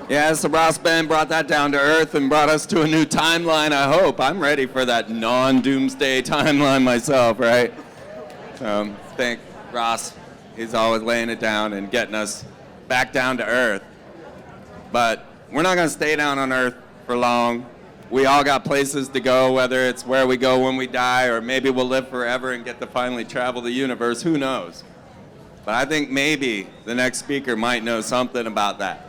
Yeah, so Ross Ben brought that down to earth and brought us to a new timeline, I hope. I'm ready for that non-doomsday timeline myself, right? Thank Ross. He's always laying it down and getting us back down to earth. But we're not going to stay down on earth for long. We all got places to go, whether it's where we go when we die, or maybe we'll live forever and get to finally travel the universe. Who knows? But I think maybe the next speaker might know something about that.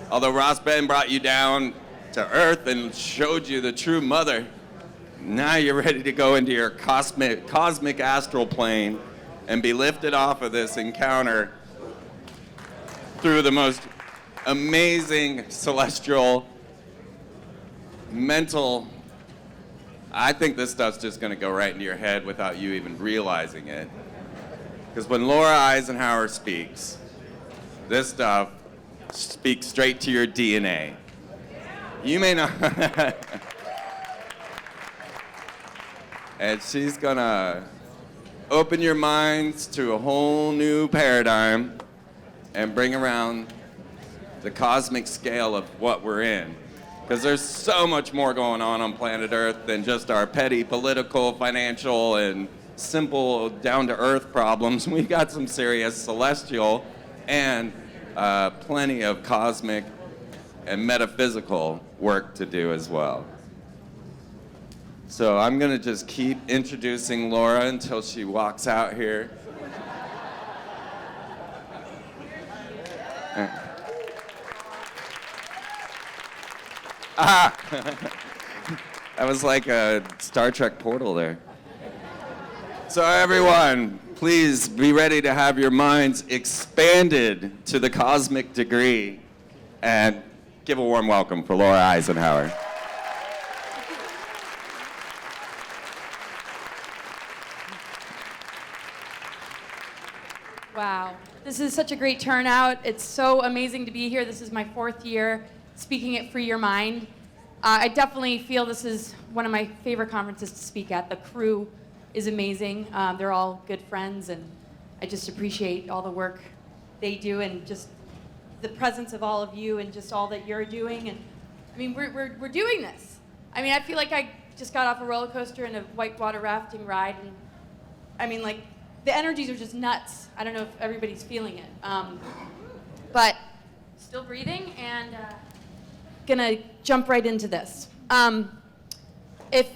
Although Ross Ben brought you down to earth and showed you the true mother, now you're ready to go into your cosmic astral plane and be lifted off of this encounter through the most amazing celestial mental. I think this stuff's just going to go right into your head without you even realizing it. Because when Laura Eisenhower speaks, this stuff speaks straight to your DNA. You may not. And she's going to open your minds to a whole new paradigm and bring around the cosmic scale of what we're in. Because there's so much more going on planet Earth than just our petty political, financial, and simple down-to-earth problems. We've got some serious celestial and plenty of cosmic and metaphysical work to do as well. So I'm going to just keep introducing Laura until she walks out here. That was like a Star Trek portal there. So everyone, please be ready to have your minds expanded to the cosmic degree and give a warm welcome for Laura Eisenhower. Wow, this is such a great turnout. It's so amazing to be here. This is my 4th year speaking at Free Your Mind. I definitely feel this is one of my favorite conferences to speak at. The crew is amazing. They're all good friends, and I just appreciate all the work they do and just the presence of all of you and just all that you're doing. And I mean, we're doing this. I mean, I feel like I just got off a roller coaster and a whitewater rafting ride, and I mean, like, the energies are just nuts. I don't know if everybody's feeling it. But still breathing, and gonna jump right into this. If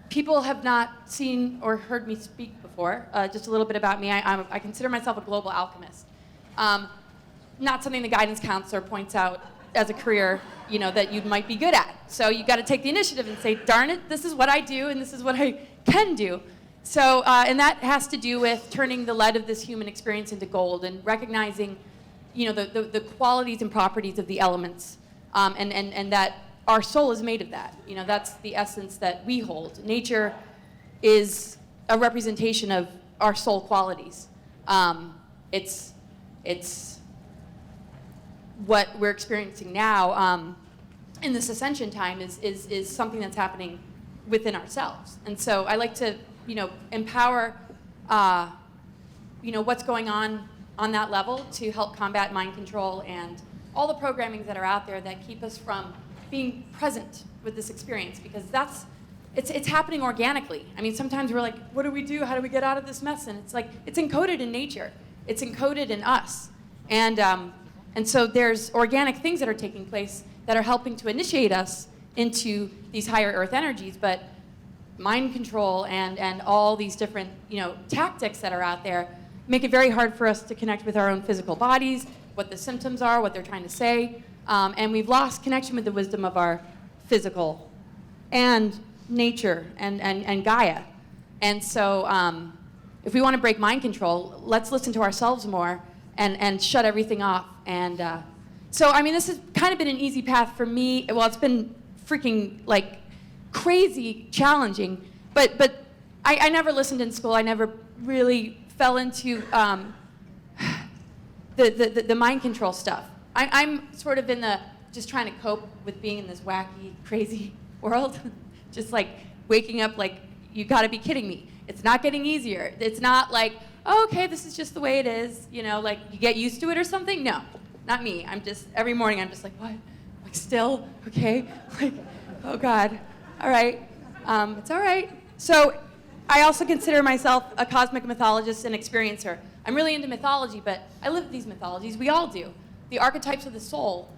people have not seen or heard me speak before, just a little bit about me. I consider myself a global alchemist. Not something the guidance counselor points out as a career, you know, that you might be good at. So you got to take the initiative and say, darn it, this is what I do, and this is what I can do. So, and that has to do with turning the lead of this human experience into gold and recognizing, you know, the qualities and properties of the elements, and that our soul is made of that. You know, that's the essence that we hold. Nature is a representation of our soul qualities. It's what we're experiencing now in this ascension time is something that's happening within ourselves. And so I like to, you know, empower, you know, what's going on that level to help combat mind control and all the programmings that are out there that keep us from being present with this experience, because it's happening organically. I mean, sometimes we're like, what do we do? How do we get out of this mess? And it's like, it's encoded in nature. It's encoded in us. And so there's organic things that are taking place that are helping to initiate us into these higher earth energies, but mind control and all these different, you know, tactics that are out there make it very hard for us to connect with our own physical bodies, what the symptoms are, what they're trying to say, and we've lost connection with the wisdom of our physical and nature and Gaia. And so if we want to break mind control, let's listen to ourselves more and shut everything off. And so, I mean, this has kind of been an easy path for me. Well, it's been freaking, like, crazy challenging, but I never listened in school. I never really fell into the mind control stuff. I'm sort of in the just trying to cope with being in this wacky, crazy world. Just like waking up like, you gotta be kidding me. It's not getting easier. It's not like, oh, okay, this is just the way it is, you know, like you get used to it or something. No, not me. I'm just, every morning I'm just like, what? Like, still? Okay. Like, oh God. All right. It's all right. So I also consider myself a cosmic mythologist and experiencer. I'm really into mythology, but I live these mythologies. We all do. The archetypes of the soul,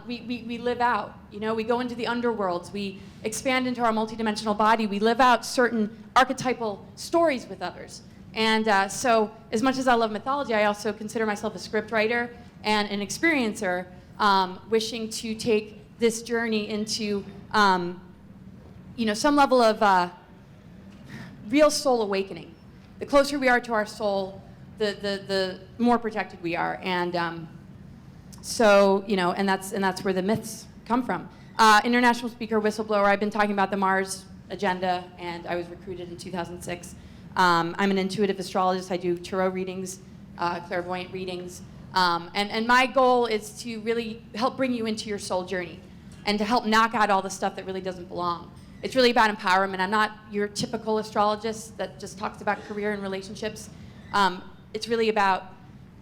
we live out. You know, we go into the underworlds. We expand into our multidimensional body. We live out certain archetypal stories with others. And so as much as I love mythology, I also consider myself a scriptwriter and an experiencer, wishing to take this journey into some level of real soul awakening. The closer we are to our soul, the more protected we are. And so, and that's where the myths come from. International speaker, whistleblower. I've been talking about the Mars agenda, and I was recruited in 2006. I'm an intuitive astrologist. I do tarot readings, clairvoyant readings. And my goal is to really help bring you into your soul journey and to help knock out all the stuff that really doesn't belong. It's really about empowerment. I'm not your typical astrologist that just talks about career and relationships. It's really about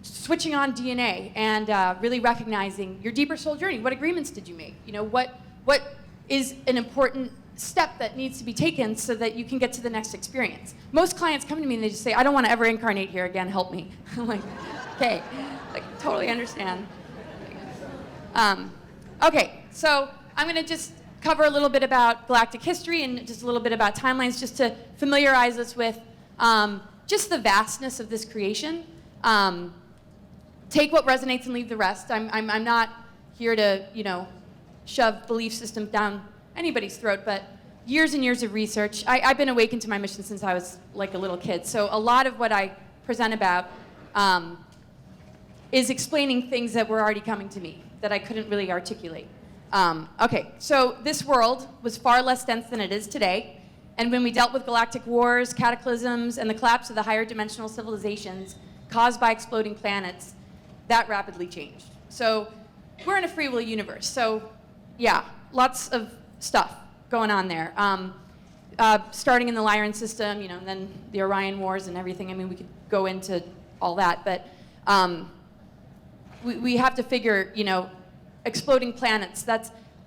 switching on DNA and really recognizing your deeper soul journey. What agreements did you make? What is an important step that needs to be taken so that you can get to the next experience? Most clients come to me and they just say, I don't want to ever incarnate here again, help me. I'm like, okay, like, totally understand. Okay, so I'm going to just cover a little bit about galactic history and just a little bit about timelines, just to familiarize us with just the vastness of this creation. Take what resonates and leave the rest. I'm not here to, shove belief systems down anybody's throat, but years and years of research. I've been awakened to my mission since I was like a little kid. So a lot of what I present about is explaining things that were already coming to me that I couldn't really articulate. Okay, so this world was far less dense than it is today. And when we dealt with galactic wars, cataclysms, and the collapse of the higher dimensional civilizations caused by exploding planets, that rapidly changed. So we're in a free will universe. So yeah, lots of stuff going on there. Starting in the Lyran system, and then the Orion Wars and everything. I mean, we could go into all that, but we have to figure, exploding planets.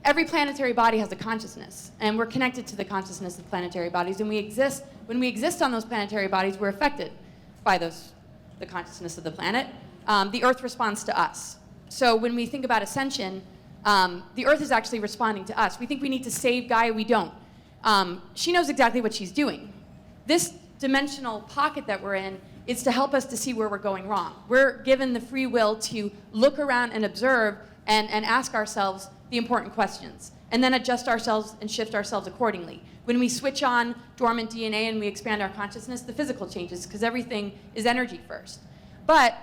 Every planetary body has a consciousness, and we're connected to the consciousness of planetary bodies. And when we exist on those planetary bodies, we're affected by the consciousness of the planet. The Earth responds to us. So when we think about ascension, the Earth is actually responding to us. We think we need to save Gaia, we don't. She knows exactly what she's doing. This dimensional pocket that we're in is to help us to see where we're going wrong. We're given the free will to look around and observe and ask ourselves the important questions, and then adjust ourselves and shift ourselves accordingly. When we switch on dormant DNA and we expand our consciousness, the physical changes, because everything is energy first. But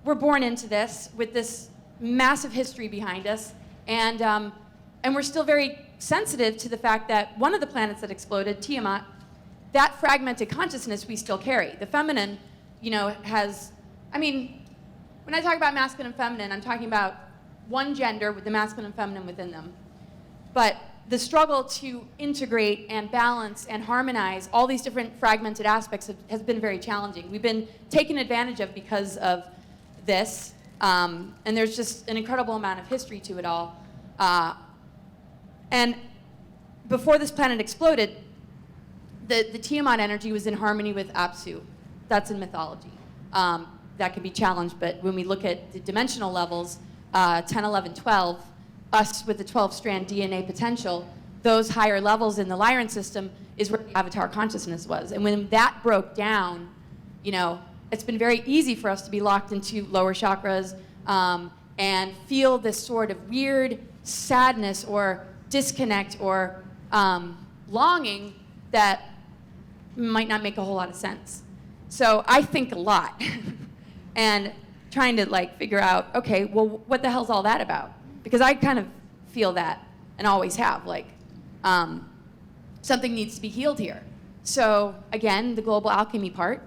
we're born into this with this massive history behind us, and we're still very sensitive to the fact that one of the planets that exploded, Tiamat, that fragmented consciousness we still carry. The feminine, has, when I talk about masculine and feminine, I'm talking about one gender with the masculine and feminine within them. But the struggle to integrate and balance and harmonize all these different fragmented aspects has been very challenging. We've been taken advantage of because of this, and there's just an incredible amount of history to it all. And before this planet exploded, the Tiamat energy was in harmony with Apsu. That's in mythology. That can be challenged, but when we look at the dimensional levels, 10, 11, 12, us with the 12-strand DNA potential, those higher levels in the Lyran system is where the avatar consciousness was. And when that broke down, it's been very easy for us to be locked into lower chakras and feel this sort of weird sadness or disconnect or longing that might not make a whole lot of sense. So I think a lot and trying to figure out, okay, well, what the hell's all that about? Because I kind of feel that and always have, something needs to be healed here. So again, the global alchemy part.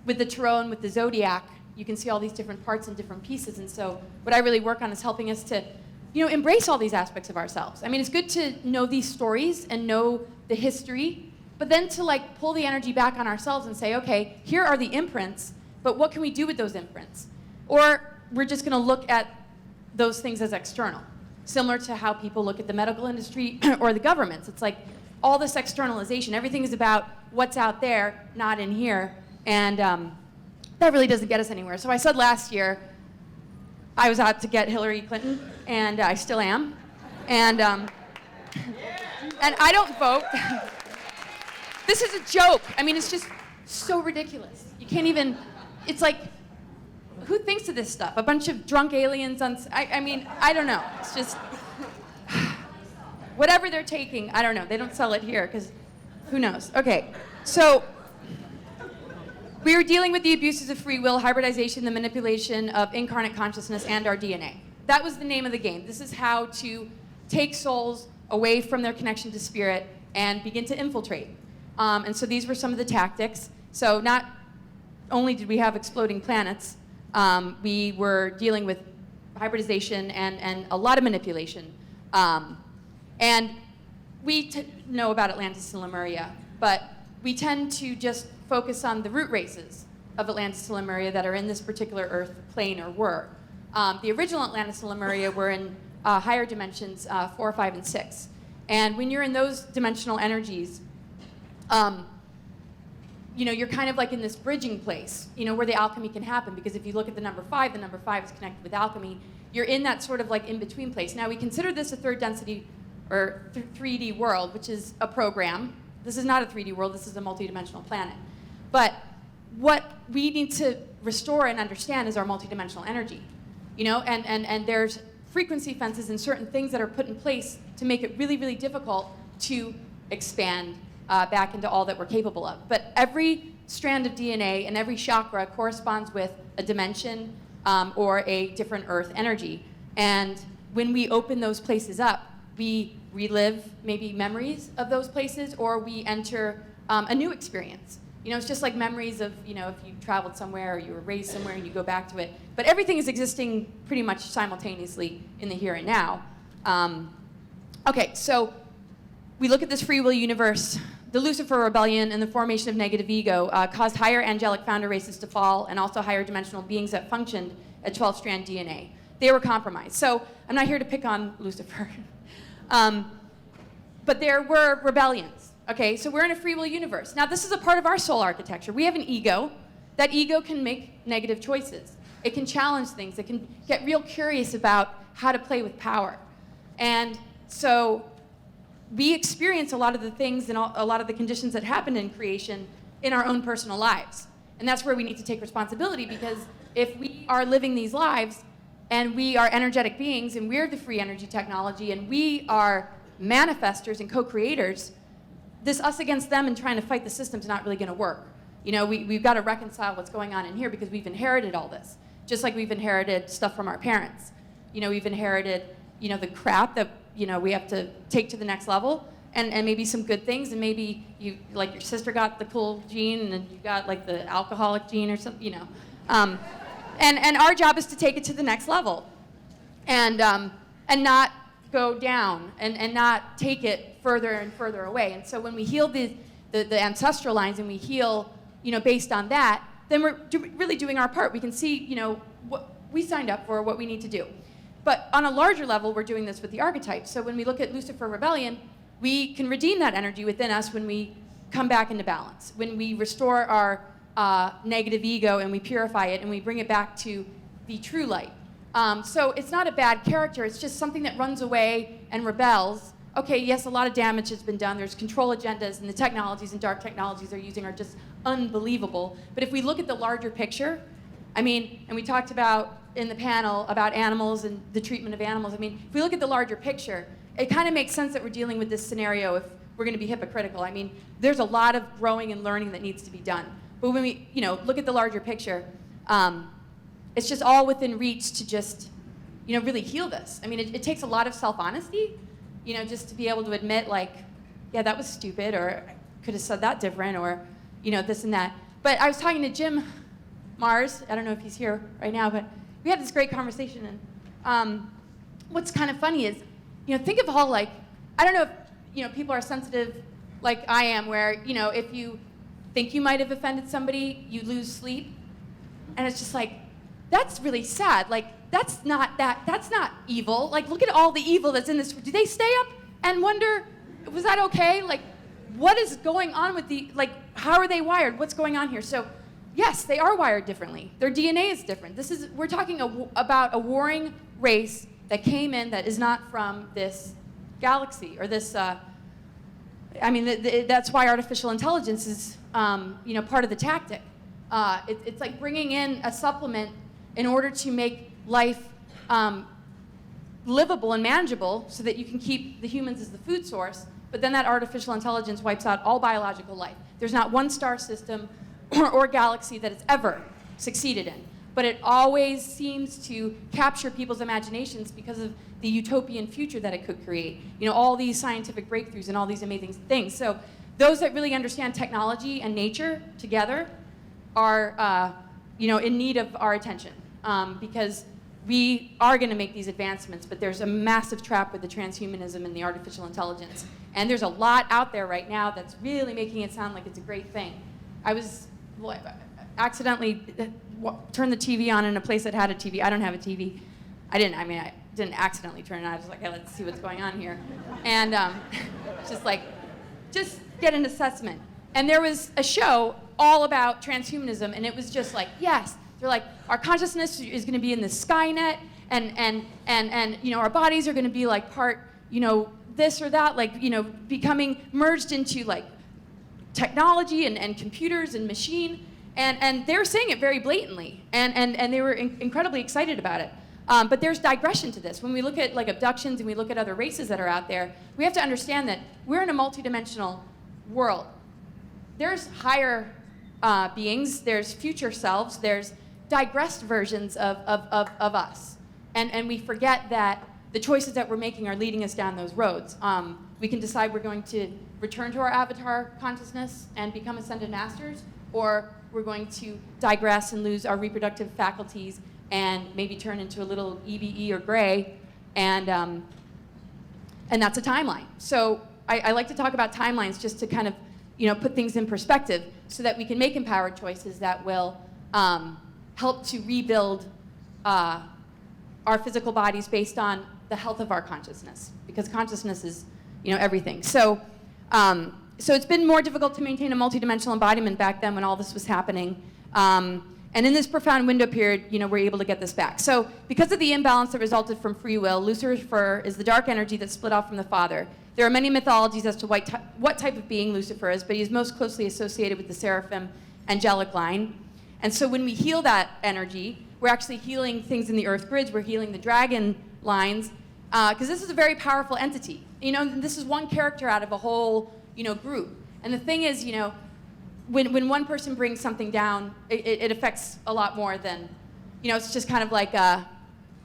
With the tarot and with the zodiac, you can see all these different parts and different pieces. And so what I really work on is helping us to, embrace all these aspects of ourselves. It's good to know these stories and know the history, but then to pull the energy back on ourselves and say, okay, here are the imprints, but what can we do with those imprints? Or we're just going to look at those things as external, similar to how people look at the medical industry or the governments. It's like all this externalization. Everything is about what's out there, not in here. And that really doesn't get us anywhere. So I said last year, I was out to get Hillary Clinton, and I still am. And I don't vote. This is a joke. I mean, it's just so ridiculous. You can't even, it's like, who thinks of this stuff? A bunch of drunk aliens on, I mean, I don't know. It's just, whatever they're taking, I don't know. They don't sell it here, because who knows? Okay, so we are dealing with the abuses of free will, hybridization, the manipulation of incarnate consciousness, and our DNA. That was the name of the game. This is how to take souls away from their connection to spirit and begin to infiltrate. And so these were some of the tactics. So not only did we have exploding planets, we were dealing with hybridization and a lot of manipulation. And we know about Atlantis and Lemuria, but we tend to just focus on the root races of Atlantis and Lemuria that are in this particular Earth plane, or were. The original Atlantis and Lemuria were in higher dimensions, 4, 5, and 6. And when you're in those dimensional energies, you know, you're kind of like in this bridging place, you know, where the alchemy can happen. Because if you look at the number 5 is connected with alchemy. You're in that sort of like in-between place. Now, we consider this a third density or 3D world, which is a program. This is not a 3D world. This is a multidimensional planet. But what we need to restore and understand is our multidimensional energy, you know, and there's frequency fences and certain things that are put in place to make it really, really difficult to expand back into all that we're capable of. But every strand of DNA and every chakra corresponds with a dimension or a different Earth energy. And when we open those places up, we relive maybe memories of those places, or we enter a new experience. You know, it's just like memories of, you know, if you traveled somewhere or you were raised somewhere and you go back to it. But everything is existing pretty much simultaneously in the here and now. Okay, so we look at this free will universe. The Lucifer rebellion and the formation of negative ego caused higher angelic founder races to fall, and also higher dimensional beings that functioned at 12-strand DNA. They were compromised. So I'm not here to pick on Lucifer. But there were rebellions. Okay, so we're in a free will universe. Now, this is a part of our soul architecture. We have an ego. That ego can make negative choices. It can challenge things. It can get real curious about how to play with power. And so we experience a lot of the things and a lot of the conditions that happened in creation in our own personal lives. And that's where we need to take responsibility, because if we are living these lives and we are energetic beings and we're the free energy technology and we are manifestors and co-creators, this us against them and trying to fight the system is not really going to work. You know, we've got to reconcile what's going on in here, because we've inherited all this. Just like we've inherited stuff from our parents. You know, we've inherited, you know, the crap that, you know, we have to take to the next level, and maybe some good things, and maybe you, like your sister got the cool gene and then you got like the alcoholic gene or something, you know. And our job is to take it to the next level and not go down and not take it further and further away. And so when we heal the ancestral lines and we heal, you know, based on that, then we're really doing our part. We can see, you know, what we signed up for, what we need to do. But on a larger level, we're doing this with the archetypes. So when we look at Lucifer rebellion, we can redeem that energy within us when we come back into balance, when we restore our negative ego and we purify it and we bring it back to the true light. So it's not a bad character. It's just something that runs away and rebels. Okay, yes, a lot of damage has been done. There's control agendas, and the technologies and dark technologies they're using are just unbelievable. But if we look at the larger picture, I mean, and we talked about in the panel about animals and the treatment of animals. I mean, if we look at the larger picture, it kind of makes sense that we're dealing with this scenario if we're going to be hypocritical. I mean, there's a lot of growing and learning that needs to be done. But when we, you know, look at the larger picture, it's just all within reach to just, you know, really heal this. I mean, it takes a lot of self-honesty, you know, just to be able to admit, like, yeah, that was stupid, or I could have said that different, or, you know, this and that. But I was talking to Jim Mars. I don't know if he's here right now, but we had this great conversation. And what's kind of funny is, you know, think of all, like, I don't know if, you know, people are sensitive like I am, where, you know, if you think you might have offended somebody, you lose sleep. And it's just like, that's really sad. Like, that's not evil. Like, look at all the evil that's in this. Do they stay up and wonder, was that okay? Like, what is going on with how are they wired? What's going on here? So, yes, they are wired differently. Their DNA is different. We're talking about a warring race that came in that is not from this galaxy or this, that's why artificial intelligence is, part of the tactic. It's like bringing in a supplement in order to make life livable and manageable so that you can keep the humans as the food source, but then that artificial intelligence wipes out all biological life. There's not one star system or galaxy that it's ever succeeded in, but it always seems to capture people's imaginations because of the utopian future that it could create. All these scientific breakthroughs and all these amazing things. So those that really understand technology and nature together are, in need of our attention, because we are going to make these advancements, but there's a massive trap with the transhumanism and the artificial intelligence. And there's a lot out there right now that's really making it sound like it's a great thing. I accidentally turned the TV on in a place that had a TV. I don't have a TV. I didn't accidentally turn it on. I was just like, hey, let's see what's going on here. And just get an assessment. And there was a show all about transhumanism, and it was just like, yes, they're like, our consciousness is going to be in the Skynet, and our bodies are going to be like part, this or that, becoming merged into like technology and computers and machine, and they were saying it very blatantly, and they were incredibly excited about it. But there's digression to this. When we look at like abductions and we look at other races that are out there, we have to understand that we're in a multidimensional world. There's higher beings, there's future selves, there's digressed versions of us. And we forget that the choices that we're making are leading us down those roads. We can decide we're going to return to our avatar consciousness and become ascended masters, or we're going to digress and lose our reproductive faculties and maybe turn into a little EBE or gray, and that's a timeline. So I like to talk about timelines just to kind of put things in perspective so that we can make empowered choices that will help to rebuild our physical bodies based on the health of our consciousness, because consciousness is everything. So it's been more difficult to maintain a multidimensional embodiment back then when all this was happening. And in this profound window period, we're able to get this back. So because of the imbalance that resulted from free will, Lucifer is the dark energy that split off from the Father. There are many mythologies as to what type of being Lucifer is, but he's most closely associated with the seraphim angelic line. And so when we heal that energy, we're actually healing things in the earth grids. We're healing the dragon lines, because this is a very powerful entity. This is one character out of a whole, group. And the thing is, when one person brings something down, it affects a lot more than, it's just kind of like,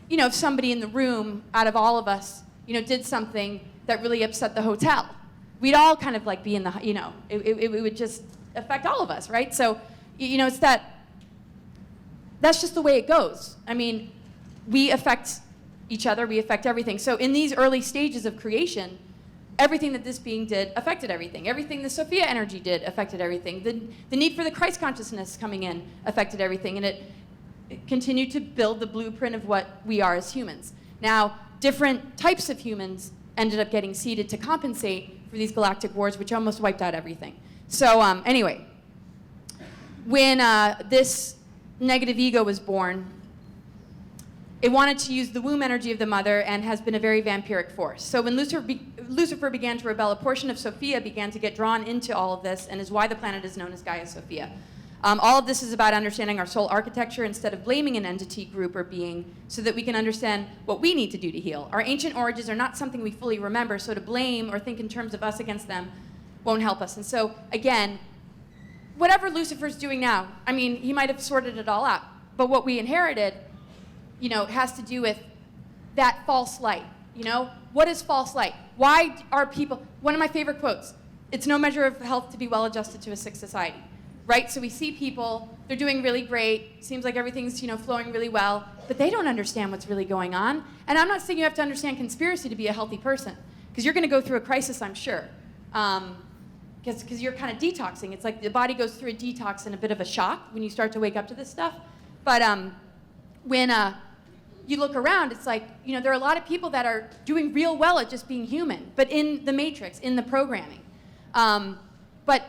if somebody in the room out of all of us, did something that really upset the hotel, we'd all kind of like be in the, it would just affect all of us, right? So, it's that's just the way it goes. We affect each other, we affect everything. So in these early stages of creation, everything that this being did affected everything. Everything the Sophia energy did affected everything. The need for the Christ consciousness coming in affected everything, and it continued to build the blueprint of what we are as humans. Now, different types of humans ended up getting seeded to compensate for these galactic wars, which almost wiped out everything. So anyway, when this negative ego was born, it wanted to use the womb energy of the mother and has been a very vampiric force. So when Lucifer began to rebel, a portion of Sophia began to get drawn into all of this, and is why the planet is known as Gaia Sophia. All of this is about understanding our soul architecture instead of blaming an entity, group, or being, so that we can understand what we need to do to heal. Our ancient origins are not something we fully remember, so to blame or think in terms of us against them won't help us. And so, again, whatever Lucifer's doing now, he might have sorted it all out, but what we inherited, has to do with that false light. What is false light? Why are people, one of my favorite quotes, it's no measure of health to be well adjusted to a sick society, right? So we see people, they're doing really great, seems like everything's, flowing really well, but they don't understand what's really going on. And I'm not saying you have to understand conspiracy to be a healthy person, because you're going to go through a crisis, I'm sure. Because you're kind of detoxing. It's like the body goes through a detox and a bit of a shock when you start to wake up to this stuff. But when you look around, it's like, there are a lot of people that are doing real well at just being human, but in the matrix, in the programming. But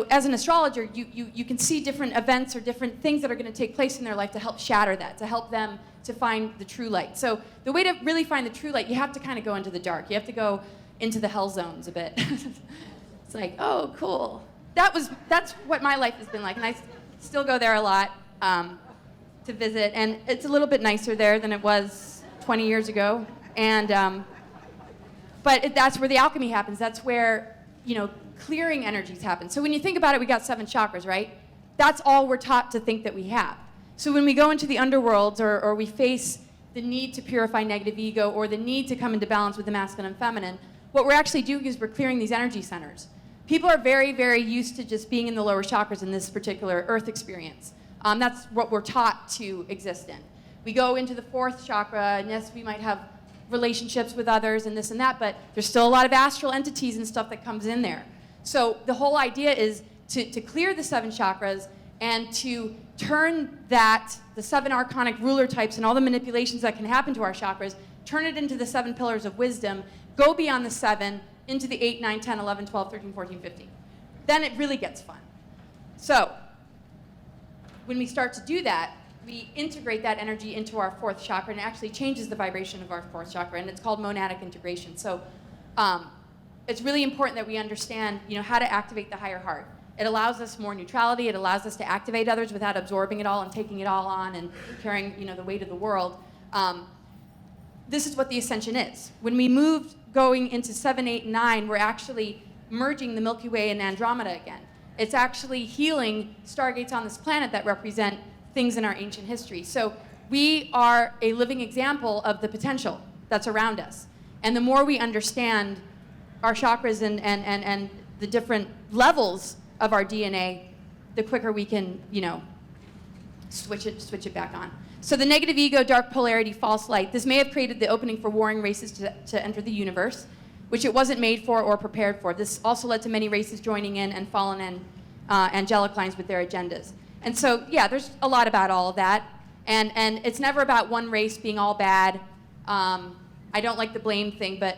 as an astrologer, you can see different events or different things that are going to take place in their life to help shatter that, to help them to find the true light. So the way to really find the true light, you have to kind of go into the dark. You have to go into the hell zones a bit. It's like, oh, cool. That's what my life has been like, and I still go there a lot to visit, and it's a little bit nicer there than it was 20 years ago. And but that's where the alchemy happens. That's where clearing energies happen. So when you think about it, we got 7 chakras, right? That's all we're taught to think that we have. So when we go into the underworlds or we face the need to purify negative ego or the need to come into balance with the masculine and feminine, what we're actually doing is we're clearing these energy centers. People are very, very used to just being in the lower chakras in this particular earth experience. That's what we're taught to exist in. We go into the 4th chakra, and yes, we might have relationships with others and this and that, but there's still a lot of astral entities and stuff that comes in there. So the whole idea is to clear the 7 chakras and to turn the 7 archonic ruler types and all the manipulations that can happen to our chakras, turn it into the 7 pillars of wisdom, go beyond the 7 into the 8, 9, 10, 11, 12, 13, 14, 15. Then it really gets fun. So when we start to do that, we integrate that energy into our 4th chakra, and it actually changes the vibration of our 4th chakra, and it's called monadic integration. So it's really important that we understand, how to activate the higher heart. It allows us more neutrality. It allows us to activate others without absorbing it all and taking it all on and carrying, the weight of the world. This is what the ascension is. When we move going into 7, 8, and 9, we're actually merging the Milky Way and Andromeda again. It's actually healing stargates on this planet that represent things in our ancient history. So we are a living example of the potential that's around us. And the more we understand our chakras and the different levels of our DNA, the quicker we can, switch it back on. So the negative ego, dark polarity, false light, this may have created the opening for warring races to enter the universe, which it wasn't made for or prepared for. This also led to many races joining in and fallen in angelic lines with their agendas. And so, yeah, there's a lot about all of that. And it's never about one race being all bad. I don't like the blame thing, but,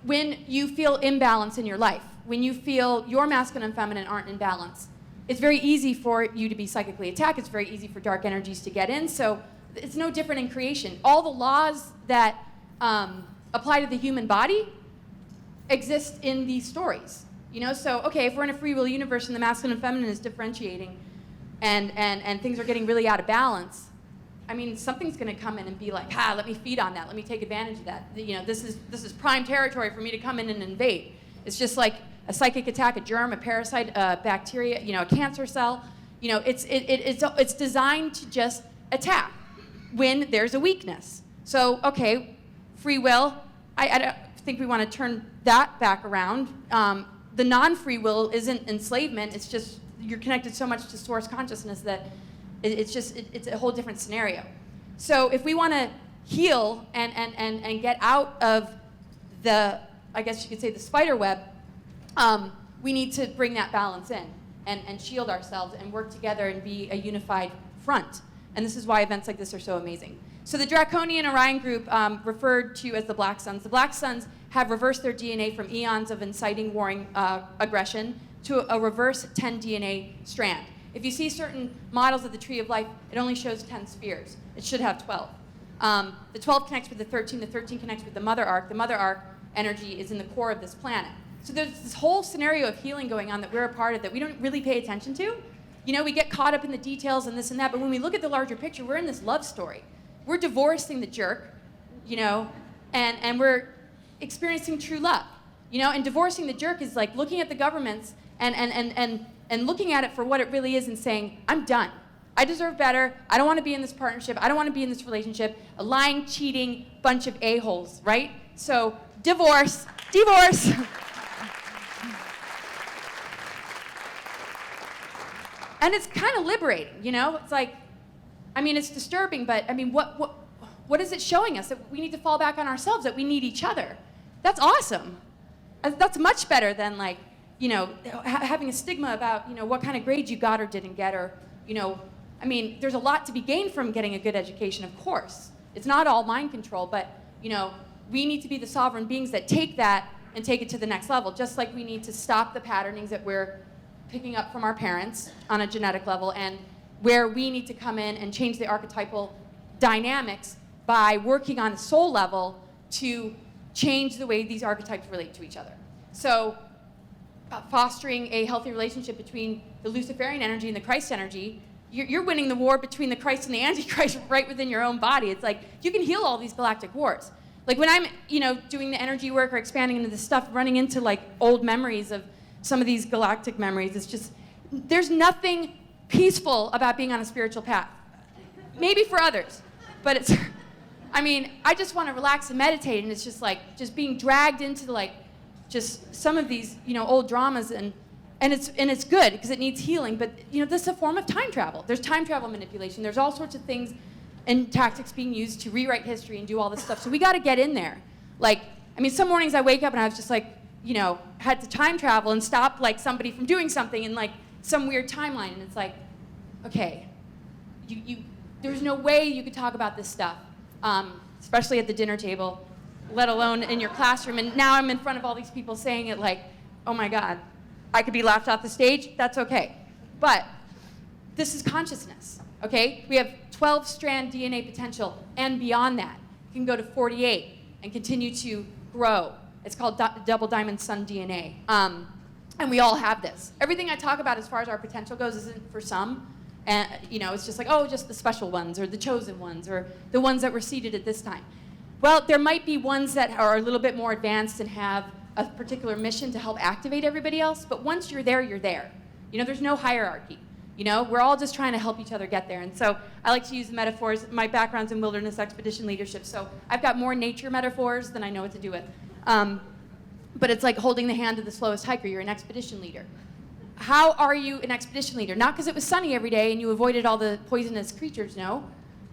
when you feel imbalance in your life, when you feel your masculine and feminine aren't in balance, it's very easy for you to be psychically attacked. It's very easy for dark energies to get in. So it's no different in creation. All the laws that apply to the human body exist in these stories. So, okay, if we're in a free will universe and the masculine and feminine is differentiating and things are getting really out of balance, I mean, something's going to come in and be like, let me feed on that. Let me take advantage of that. This is prime territory for me to come in and invade. It's just like a psychic attack, a germ, a parasite, a bacteria, a cancer cell. It's designed to just attack when there's a weakness. So, okay, free will, I don't think we want to turn that back around. The non-free will isn't enslavement. It's just you're connected so much to source consciousness that it's a whole different scenario. So if we want to heal and get out of the, I guess you could say, the spider web, we need to bring that balance in and shield ourselves and work together and be a unified front. And this is why events like this are so amazing. So the Draconian Orion group, referred to as the Black Suns, have reversed their DNA from eons of inciting warring aggression to a reverse 10 DNA strand. If you see certain models of the Tree of Life, it only shows 10 spheres. It should have 12. The 12 connects with the 13 connects with the Mother Arc. The Mother Arc energy is in the core of this planet. So there's this whole scenario of healing going on that we're a part of that we don't really pay attention to. We get caught up in the details and this and that, but when we look at the larger picture, we're in this love story. We're divorcing the jerk, and we're experiencing true love. And divorcing the jerk is like looking at the governments and looking at it for what it really is and saying, I'm done. I deserve better. I don't want to be in this partnership. I don't want to be in this relationship. A lying, cheating bunch of a-holes, right? So divorce. And it's kind of liberating, It's like, it's disturbing, but what is it showing us? That we need to fall back on ourselves, that we need each other. That's awesome. That's much better than having a stigma about, what kind of grades you got or didn't get, or, I mean, there's a lot to be gained from getting a good education, of course. It's not all mind control, but, you know, we need to be the sovereign beings that take that and take it to the next level, just like we need to stop the patternings that we're picking up from our parents on a genetic level, and where we need to come in and change the archetypal dynamics by working on a soul level to change the way these archetypes relate to each other. So fostering a healthy relationship between the Luciferian energy and the Christ energy, you're winning the war between the Christ and the Antichrist right within your own body. It's like you can heal all these galactic wars. Like when I'm, you know, doing the energy work or expanding into this stuff, running into like old memories of some of these galactic memories, it's just, there's nothing peaceful about being on a spiritual path. Maybe for others, but it's, I mean, I just want to relax and meditate, and it's just like, just being dragged into like, just some of these, you know, old dramas, and it's good because it needs healing, but you know, this is a form of time travel. There's time travel manipulation. There's all sorts of things and tactics being used to rewrite history and do all this stuff. So we got to get in there. Like, I mean, some mornings I wake up and I was just like, you know, had to time travel and stop like somebody from doing something in like some weird timeline, and it's like, okay, there's no way you could talk about this stuff, especially at the dinner table, let alone in your classroom. And now I'm in front of all these people saying it like, oh my God, I could be laughed off the stage, that's okay. But this is consciousness, okay? We have 12-strand DNA potential, and beyond that, it can go to 48 and continue to grow. It's called double diamond sun DNA. And we all have this. Everything I talk about as far as our potential goes isn't for some. And you know, it's just like, oh, just the special ones, or the chosen ones, or the ones that were seated at this time. Well, there might be ones that are a little bit more advanced and have a particular mission to help activate everybody else, but once you're there, you're there. You know, there's no hierarchy. You know, we're all just trying to help each other get there. And so I like to use the metaphors. My background's in wilderness expedition leadership, so I've got more nature metaphors than I know what to do with. But it's like holding the hand of the slowest hiker. You're an expedition leader. How are you an expedition leader? Not because it was sunny every day and you avoided all the poisonous creatures, no.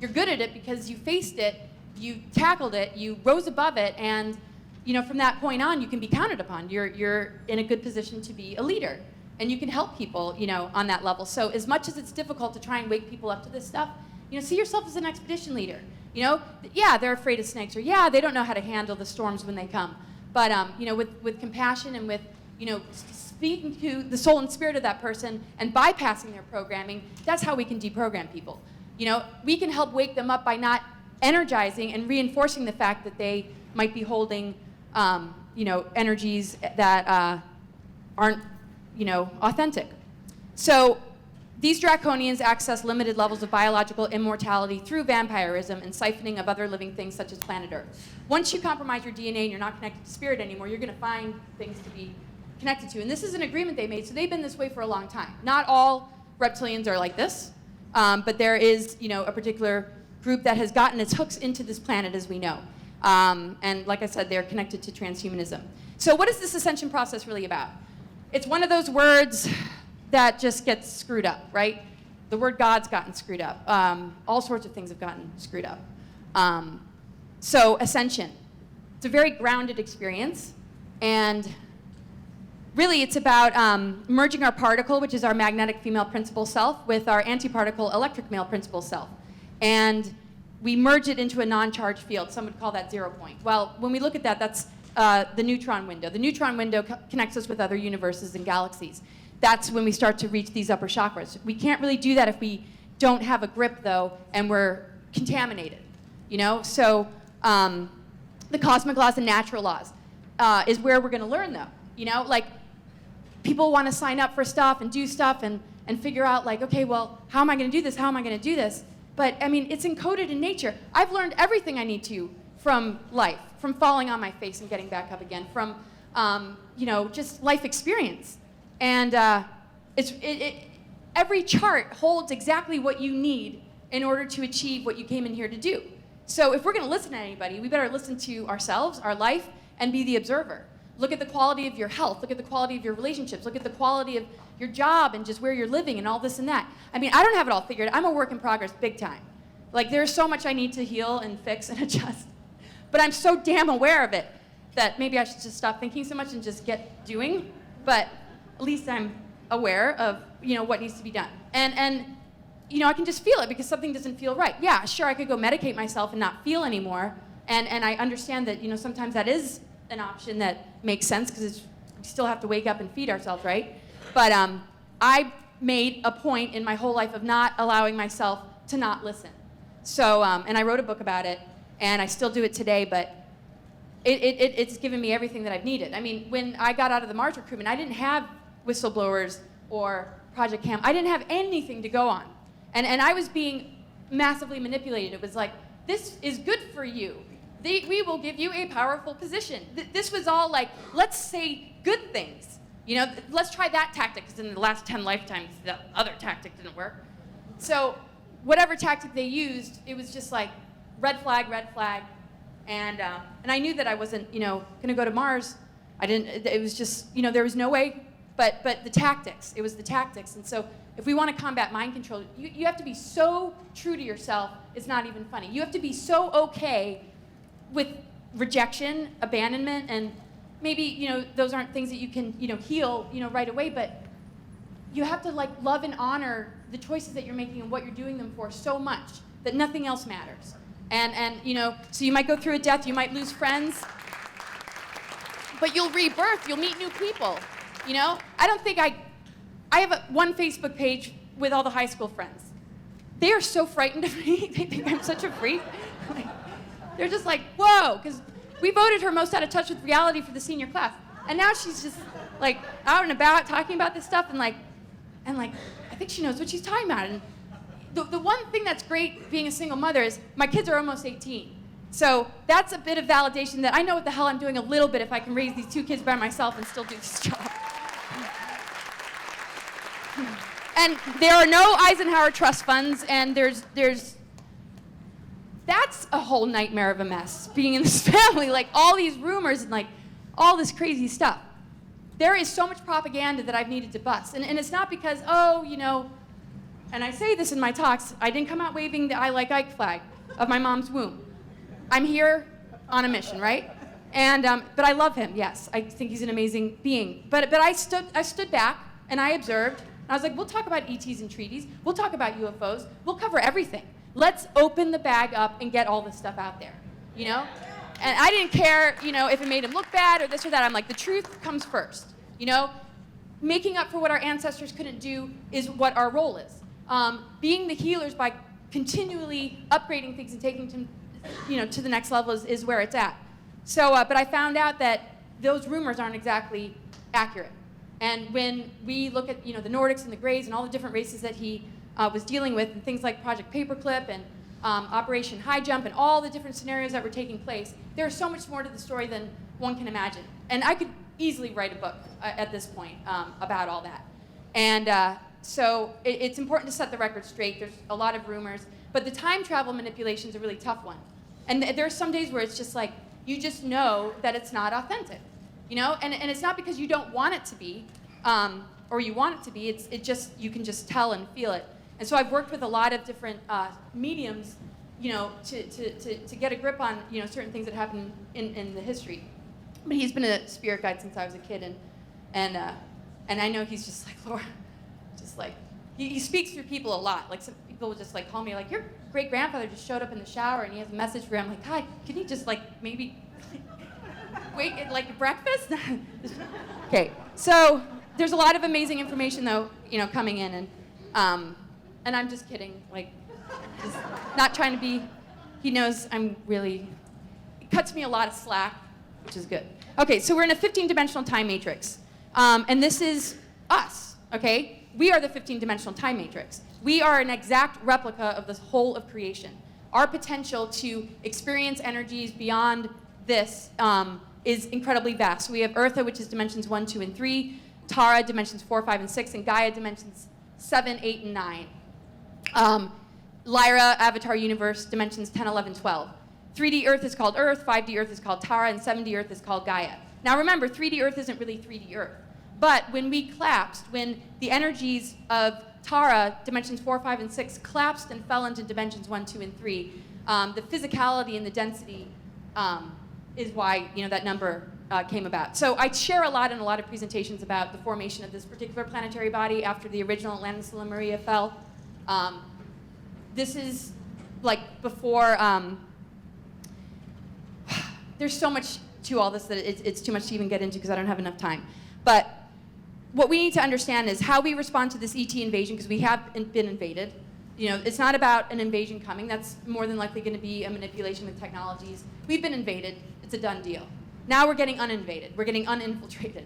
You're good at it because you faced it, you tackled it, you rose above it, and you know, from that point on, you can be counted upon. You're in a good position to be a leader, and you can help people, you know, on that level. So as much as it's difficult to try and wake people up to this stuff, you know, see yourself as an expedition leader. You know, yeah, they're afraid of snakes, or yeah, they don't know how to handle the storms when they come. But you know, with compassion and with, you know, speaking to the soul and spirit of that person and bypassing their programming, that's how we can deprogram people. You know, we can help wake them up by not energizing and reinforcing the fact that they might be holding, you know, energies that aren't, you know, authentic. So these draconians access limited levels of biological immortality through vampirism and siphoning of other living things such as planet Earth. Once you compromise your DNA and you're not connected to spirit anymore, you're going to find things to be connected to. And this is an agreement they made, so they've been this way for a long time. Not all reptilians are like this, but there is, you know, a particular group that has gotten its hooks into this planet, as we know. And like I said, they're connected to transhumanism. So what is this ascension process really about? It's one of those words that just gets screwed up, right? The word God's gotten screwed up. All sorts of things have gotten screwed up. So ascension, it's a very grounded experience, and really it's about merging our particle, which is our magnetic female principal self, with our antiparticle electric male principal self. And we merge it into a non-charged field. Some would call that 0 point. Well, when we look at that, that's the neutron window. The neutron window connects us with other universes and galaxies. That's when we start to reach these upper chakras. We can't really do that if we don't have a grip, though, and we're contaminated, you know? So the cosmic laws and natural laws is where we're going to learn, though. You know, like, people want to sign up for stuff and do stuff and figure out, like, okay, well, how am I going to do this? How am I going to do this? But, I mean, it's encoded in nature. I've learned everything I need to from life, from falling on my face and getting back up again, from, you know, just life experience. And every chart holds exactly what you need in order to achieve what you came in here to do. So if we're going to listen to anybody, we better listen to ourselves, our life, and be the observer. Look at the quality of your health. Look at the quality of your relationships. Look at the quality of your job and just where you're living and all this and that. I mean, I don't have it all figured. I'm a work in progress big time. Like, there's so much I need to heal and fix and adjust. But I'm so damn aware of it that maybe I should just stop thinking so much and just get doing. But at least I'm aware of, you know, what needs to be done. And I can just feel it because something doesn't feel right. Yeah, sure, I could go medicate myself and not feel anymore. And I understand that, sometimes that is an option that makes sense because we still have to wake up and feed ourselves, right? But I made a point in my whole life of not allowing myself to not listen. So, and I wrote a book about it, and I still do it today, but it's given me everything that I've needed. I mean, when I got out of the Mars recruitment, I didn't have whistleblowers or Project Cam. I didn't have anything to go on. And I was being massively manipulated. It was like, this is good for you. We will give you a powerful position. This was all like, let's say good things. Let's try that tactic, because in the last 10 lifetimes, the other tactic didn't work. So whatever tactic they used, it was just like, red flag, red flag. And I knew that I wasn't, going to go to Mars. It was just, there was no way, but the tactics, it was the tactics. And so if we want to combat mind control, you have to be so true to yourself, it's not even funny. You have to be so okay with rejection, abandonment, and maybe, those aren't things that you can, heal, right away, but you have to love and honor the choices that you're making and what you're doing them for so much that nothing else matters. And so you might go through a death, you might lose friends, but you'll rebirth, you'll meet new people, I don't think I have one Facebook page with all the high school friends. They are so frightened of me. They think I'm such a freak. They're just like, whoa, because we voted her most out of touch with reality for the senior class. And now she's just out and about talking about this stuff and I think she knows what she's talking about. And the one thing that's great being a single mother is my kids are almost 18. So that's a bit of validation that I know what the hell I'm doing a little bit if I can raise these 2 kids by myself and still do this job. And there are no Eisenhower trust funds, and that's a whole nightmare of a mess, being in this family, all these rumors and all this crazy stuff. There is so much propaganda that I've needed to bust. And it's not because, and I say this in my talks, I didn't come out waving the I Like Ike flag of my mom's womb. I'm here on a mission, right? And but I love him, yes. I think he's an amazing being. But I stood back and I observed. And I was like, we'll talk about ETs and treaties. We'll talk about UFOs. We'll cover everything. Let's open the bag up and get all this stuff out there, And I didn't care, if it made him look bad or this or that. I'm like, the truth comes first, Making up for what our ancestors couldn't do is what our role is. Being the healers by continually upgrading things and taking them, to the next level is where it's at. So, but I found out that those rumors aren't exactly accurate. And when we look at, the Nordics and the Greys and all the different races that he was dealing with, and things like Project Paperclip and Operation High Jump and all the different scenarios that were taking place, there's so much more to the story than one can imagine. And I could easily write a book at this point about all that. And so it's important to set the record straight. There's a lot of rumors. But the time travel manipulation is a really tough one. And there are some days where it's just you just know that it's not authentic. And it's not because you don't want it to be, or you want it to be, it just, you can just tell and feel it. And so I've worked with a lot of different mediums, to get a grip on, certain things that happen in the history. But he's been a spirit guide since I was a kid, and I know he's just Lord, just he speaks through people a lot. Some people will just call me your great grandfather just showed up in the shower and he has a message for him. I'm like, hi, can you just maybe wait breakfast? Okay, so there's a lot of amazing information though, coming in, and I'm just kidding, just not trying to be. He knows I'm really. It cuts me a lot of slack, which is good. Okay, so we're in a 15-dimensional time matrix, and this is us. Okay, we are the 15-dimensional time matrix. We are an exact replica of the whole of creation. Our potential to experience energies beyond this is incredibly vast. We have Eartha, which is dimensions 1, 2, and 3, Tara, dimensions 4, 5, and 6, and Gaia, dimensions 7, 8, and 9. Lyra, Avatar Universe, dimensions 10, 11, 12. 3D Earth is called Earth, 5D Earth is called Tara, and 7D Earth is called Gaia. Now remember, 3D Earth isn't really 3D Earth. But when we collapsed, when the energies of Tara, dimensions 4, 5, and 6, collapsed and fell into dimensions 1, 2, and 3, the physicality and the density is why that number came about. So I share a lot in a lot of presentations about the formation of this particular planetary body after the original Atlantis and Lemuria fell. this is like before, there's so much to all this that it's too much to even get into because I don't have enough time. But what we need to understand is how we respond to this ET invasion, because we have been invaded. You know, it's not about an invasion coming. That's more than likely going to be a manipulation with technologies. We've been invaded. It's a done deal. Now we're getting uninvaded. We're getting uninfiltrated.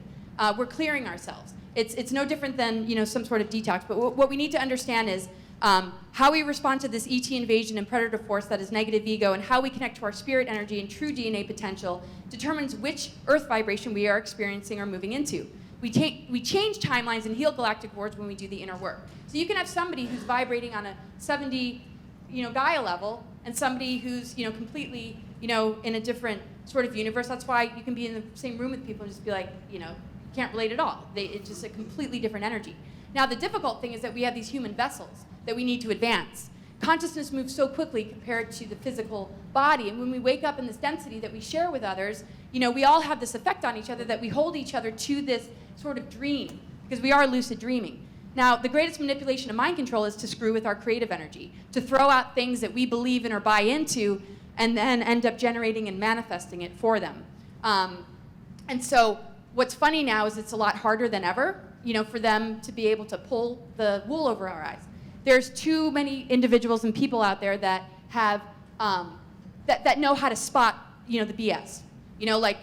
We're clearing ourselves. It's no different than, you know, some sort of detox. But what we need to understand is how we respond to this ET invasion and predator force that is negative ego, and how we connect to our spirit energy and true DNA potential determines which earth vibration we are experiencing or moving into. We change timelines and heal galactic wars when we do the inner work. So you can have somebody who's vibrating on a 70, you know, Gaia level, and somebody who's, you know, completely, you know, in a different sort of universe. That's why you can be in the same room with people and just be like, you know, can't relate at all. It's just a completely different energy. Now the difficult thing is that we have these human vessels that we need to advance. Consciousness moves so quickly compared to the physical body, and when we wake up in this density that we share with others, you know, we all have this effect on each other that we hold each other to this sort of dream, because we are lucid dreaming. Now, the greatest manipulation of mind control is to screw with our creative energy, to throw out things that we believe in or buy into, and then end up generating and manifesting it for them. And so what's funny now is it's a lot harder than ever, you know, for them to be able to pull the wool over our eyes. There's too many individuals and people out there that have, that know how to spot, you know, the BS. You know, like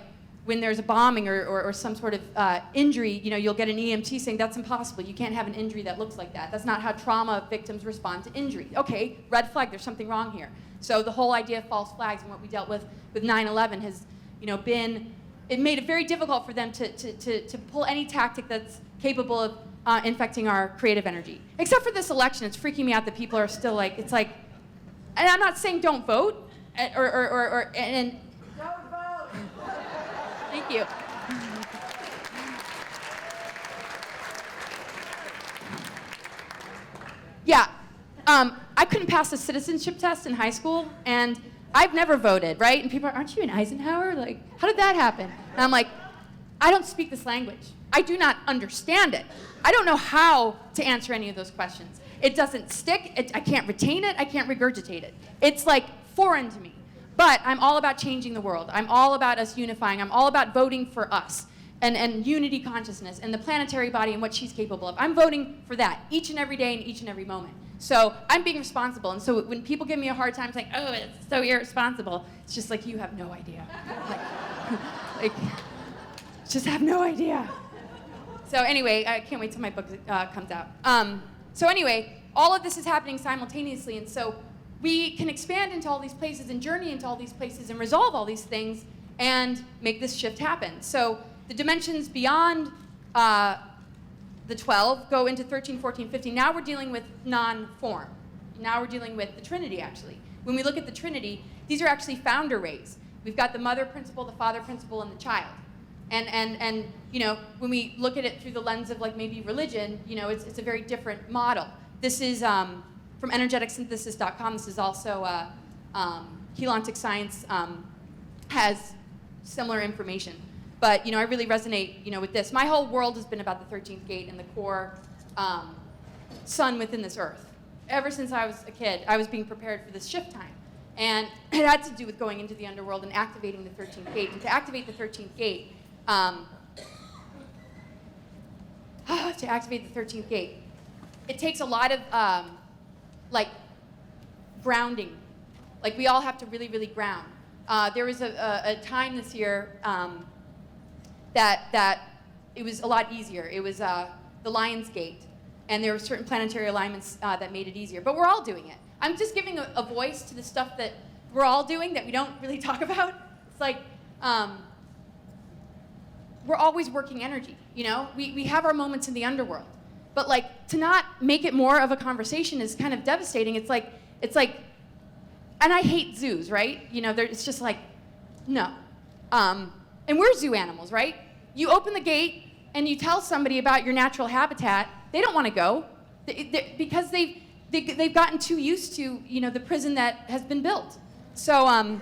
when there's a bombing or some sort of injury, you know, you'll get an EMT saying that's impossible. You can't have an injury that looks like that. That's not how trauma victims respond to injury. Okay, red flag, there's something wrong here. So the whole idea of false flags and what we dealt with 9/11 has, you know, it made it very difficult for them to pull any tactic that's capable of infecting our creative energy. Except for this election, it's freaking me out that people are still like, it's like, and I'm not saying don't vote, and Don't vote! thank you. Yeah, I couldn't pass a citizenship test in high school, and I've never voted, right? And people are, aren't you in Eisenhower? Like, how did that happen? And I'm like, I don't speak this language. I do not understand it. I don't know how to answer any of those questions. It doesn't stick. I can't retain it. I can't regurgitate it. It's like foreign to me. But I'm all about changing the world. I'm all about us unifying. I'm all about voting for us and unity consciousness and the planetary body and what she's capable of. I'm voting for that each and every day and each and every moment. So I'm being responsible. And so when people give me a hard time saying, oh, it's so irresponsible, it's just like, you have no idea. like just have no idea. So anyway, I can't wait till my book comes out. So anyway, all of this is happening simultaneously, and so we can expand into all these places and journey into all these places and resolve all these things and make this shift happen. So the dimensions beyond the 12 go into 13, 14, 15. Now we're dealing with non-form. Now we're dealing with the Trinity, actually. When we look at the Trinity, these are actually founder rays. We've got the mother principle, the father principle, and the child. And you know, when we look at it through the lens of like maybe religion, you know, it's a very different model. This is from energeticsynthesis.com. This is also Helontic Science has similar information. But you know, I really resonate, you know, with this. My whole world has been about the 13th gate and the core sun within this earth. Ever since I was a kid, I was being prepared for this shift time. And it had to do with going into the underworld and activating the 13th gate. And to activate the 13th gate, it takes a lot of like grounding. Like we all have to really, really ground. There was a time this year that it was a lot easier. It was the Lion's Gate, and there were certain planetary alignments that made it easier. But we're all doing it. I'm just giving a voice to the stuff that we're all doing that we don't really talk about. It's like we're always working energy, you know? We have our moments in the underworld. But like to not make it more of a conversation is kind of devastating. It's like, and I hate zoos, right? You know, it's just like, no. And we're zoo animals, right? You open the gate and you tell somebody about your natural habitat, they don't want to go because they've gotten too used to, you know, the prison that has been built. So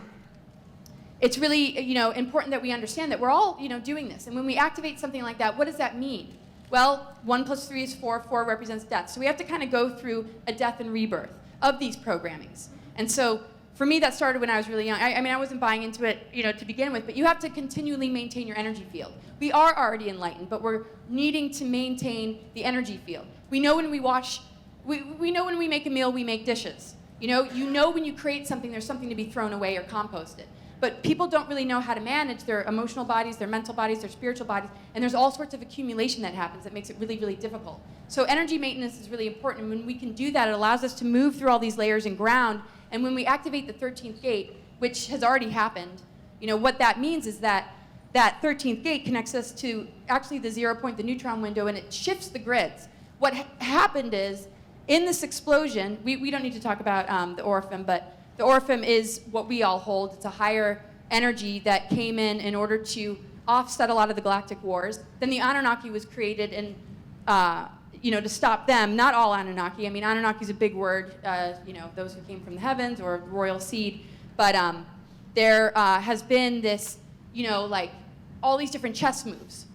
it's really, you know, important that we understand that we're all, you know, doing this. And when we activate something like that, what does that mean? Well, 1 plus 3 is 4. 4 represents death. So we have to kind of go through a death and rebirth of these programmings. And so for me, that started when I was really young. I mean, I wasn't buying into it, to begin with, but you have to continually maintain your energy field. We are already enlightened, but we're needing to maintain the energy field. We know when we know when we make a meal, we make dishes. You know when you create something, there's something to be thrown away or composted. But people don't really know how to manage their emotional bodies, their mental bodies, their spiritual bodies, and there's all sorts of accumulation that happens that makes it really, really difficult. So energy maintenance is really important, and when we can do that, it allows us to move through all these layers and ground, and when we activate the 13th gate, which has already happened, what that means is that 13th gate connects us to actually the 0 point, the neutron window, and it shifts the grids. What happened is, in this explosion, we don't need to talk about the Orphan, but the Orphan is what we all hold. It's a higher energy that came in order to offset a lot of the galactic wars. Then the Anunnaki was created and, to stop them. Not all Anunnaki. I mean, Anunnaki is a big word, those who came from the heavens or royal seed. But there has been this, all these different chess moves,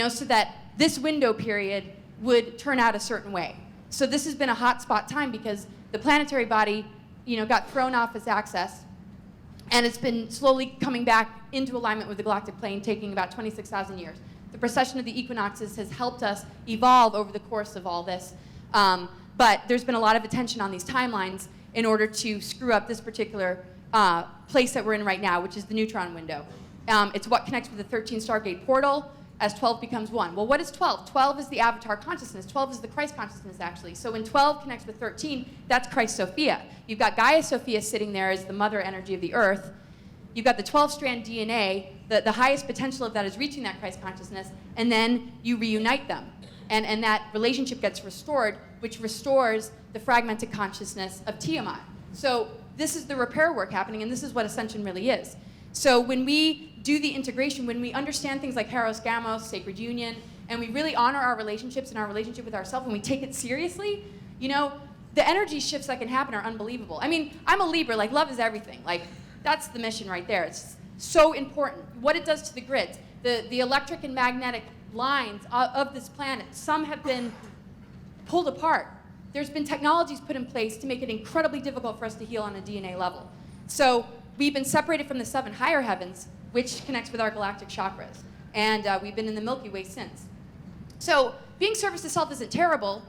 so that this window period would turn out a certain way. So this has been a hot spot time because the planetary body, got thrown off its axis, and it's been slowly coming back into alignment with the galactic plane, taking about 26,000 years. The precession of the equinoxes has helped us evolve over the course of all this, but there's been a lot of attention on these timelines in order to screw up this particular place that we're in right now, which is the neutron window. It's what connects with the 13 Stargate portal as 12 becomes 1. Well, what is 12? 12 is the avatar consciousness. 12 is the Christ consciousness, actually. So when 12 connects with 13, that's Christ Sophia. You've got Gaia Sophia sitting there as the mother energy of the earth. You've got the 12-strand DNA. The highest potential of that is reaching that Christ consciousness, and then you reunite them. And that relationship gets restored, which restores the fragmented consciousness of Tiamat. So this is the repair work happening, and this is what ascension really is. So when we do the integration, when we understand things like Hieros Gamos, sacred union, and we really honor our relationships and our relationship with ourselves, and we take it seriously, the energy shifts that can happen are unbelievable. I mean, I'm a Libra, love is everything. That's the mission right there. It's so important. What it does to the grids, the electric and magnetic lines of this planet, some have been pulled apart. There's been technologies put in place to make it incredibly difficult for us to heal on a DNA level. So we've been separated from the 7 higher heavens, which connects with our galactic chakras. And we've been in the Milky Way since. So being service to self isn't terrible.